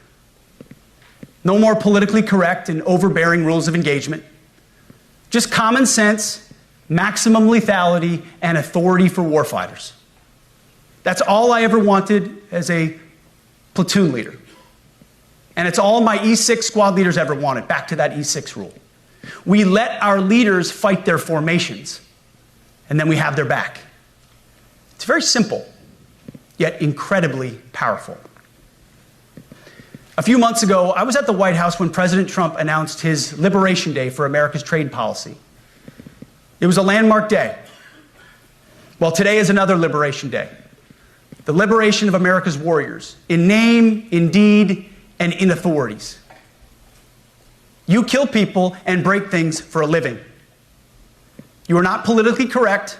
No more politically correct and overbearing rules of engagement. Just common sense, maximum lethality, and authority for warfighters. That's all I ever wanted as a platoon leader. And it's all my E6 squad leaders ever wanted, back to that E6 rule. We let our leaders fight their formations, and then we have their back. It's very simple, yet incredibly powerful. A few months ago, I was at the White House when President Trump announced his Liberation Day for America's trade policy. It was a landmark day. Well, today is another Liberation Day. The liberation of America's warriors, in name, in deed, and in authorities. You kill people and break things for a living. You are not politically correct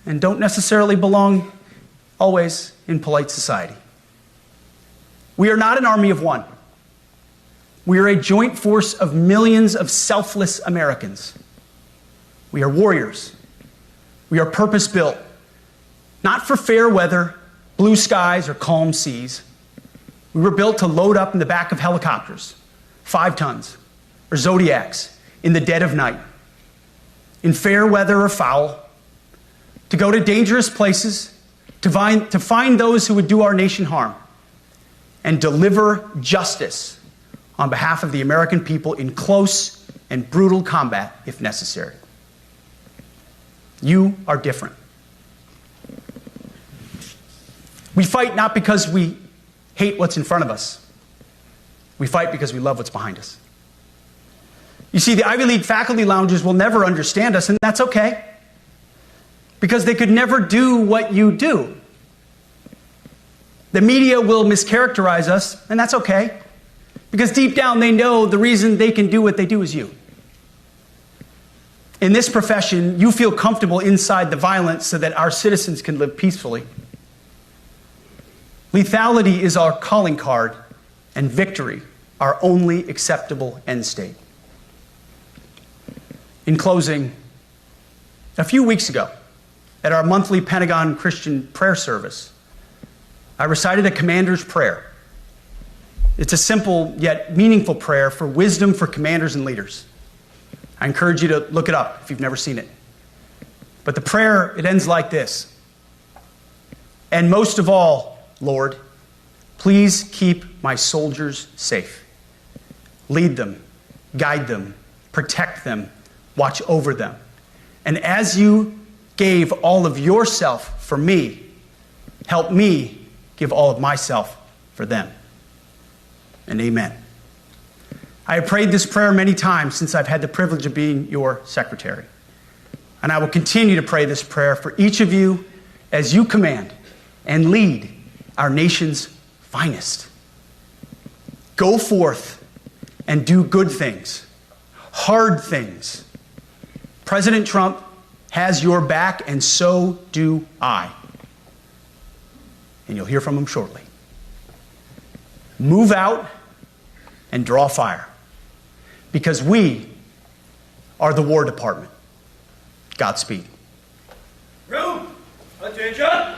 and don't necessarily belong always in polite society. We are not an army of one. We are a joint force of millions of selfless Americans. We are warriors. We are purpose-built, not for fair weather, blue skies, or calm seas. We were built to load up in the back of helicopters, 5 tons, or Zodiacs in the dead of night, in fair weather or foul, to go to dangerous places, to find those who would do our nation harm, and deliver justice on behalf of the American people in close and brutal combat if necessary. You are different. We fight not because we hate what's in front of us. We fight because we love what's behind us. You see, the Ivy League faculty lounges will never understand us, and that's okay, because they could never do what you do. The media will mischaracterize us, and that's okay, because deep down they know the reason they can do what they do is you. In this profession, you feel comfortable inside the violence so that our citizens can live peacefully. Lethality is our calling card, and victory our only acceptable end state. In closing, a few weeks ago, at our monthly Pentagon Christian prayer service, I recited a commander's prayer. It's a simple yet meaningful prayer for wisdom for commanders and leaders. I encourage you to look it up if you've never seen it. But the prayer, it ends like this. And most of all, Lord, please keep my soldiers safe. Lead them, guide them, protect them, watch over them. And as you gave all of yourself for me, help me give all of myself for them. And amen. I have prayed this prayer many times since I've had the privilege of being your secretary. And I will continue to pray this prayer for each of you as you command and lead our nation's finest. Go forth and do good things, hard things. President Trump has your back, and so do I. And you'll hear from him shortly. Move out and draw fire, because we are the War Department. Godspeed. Room, attention.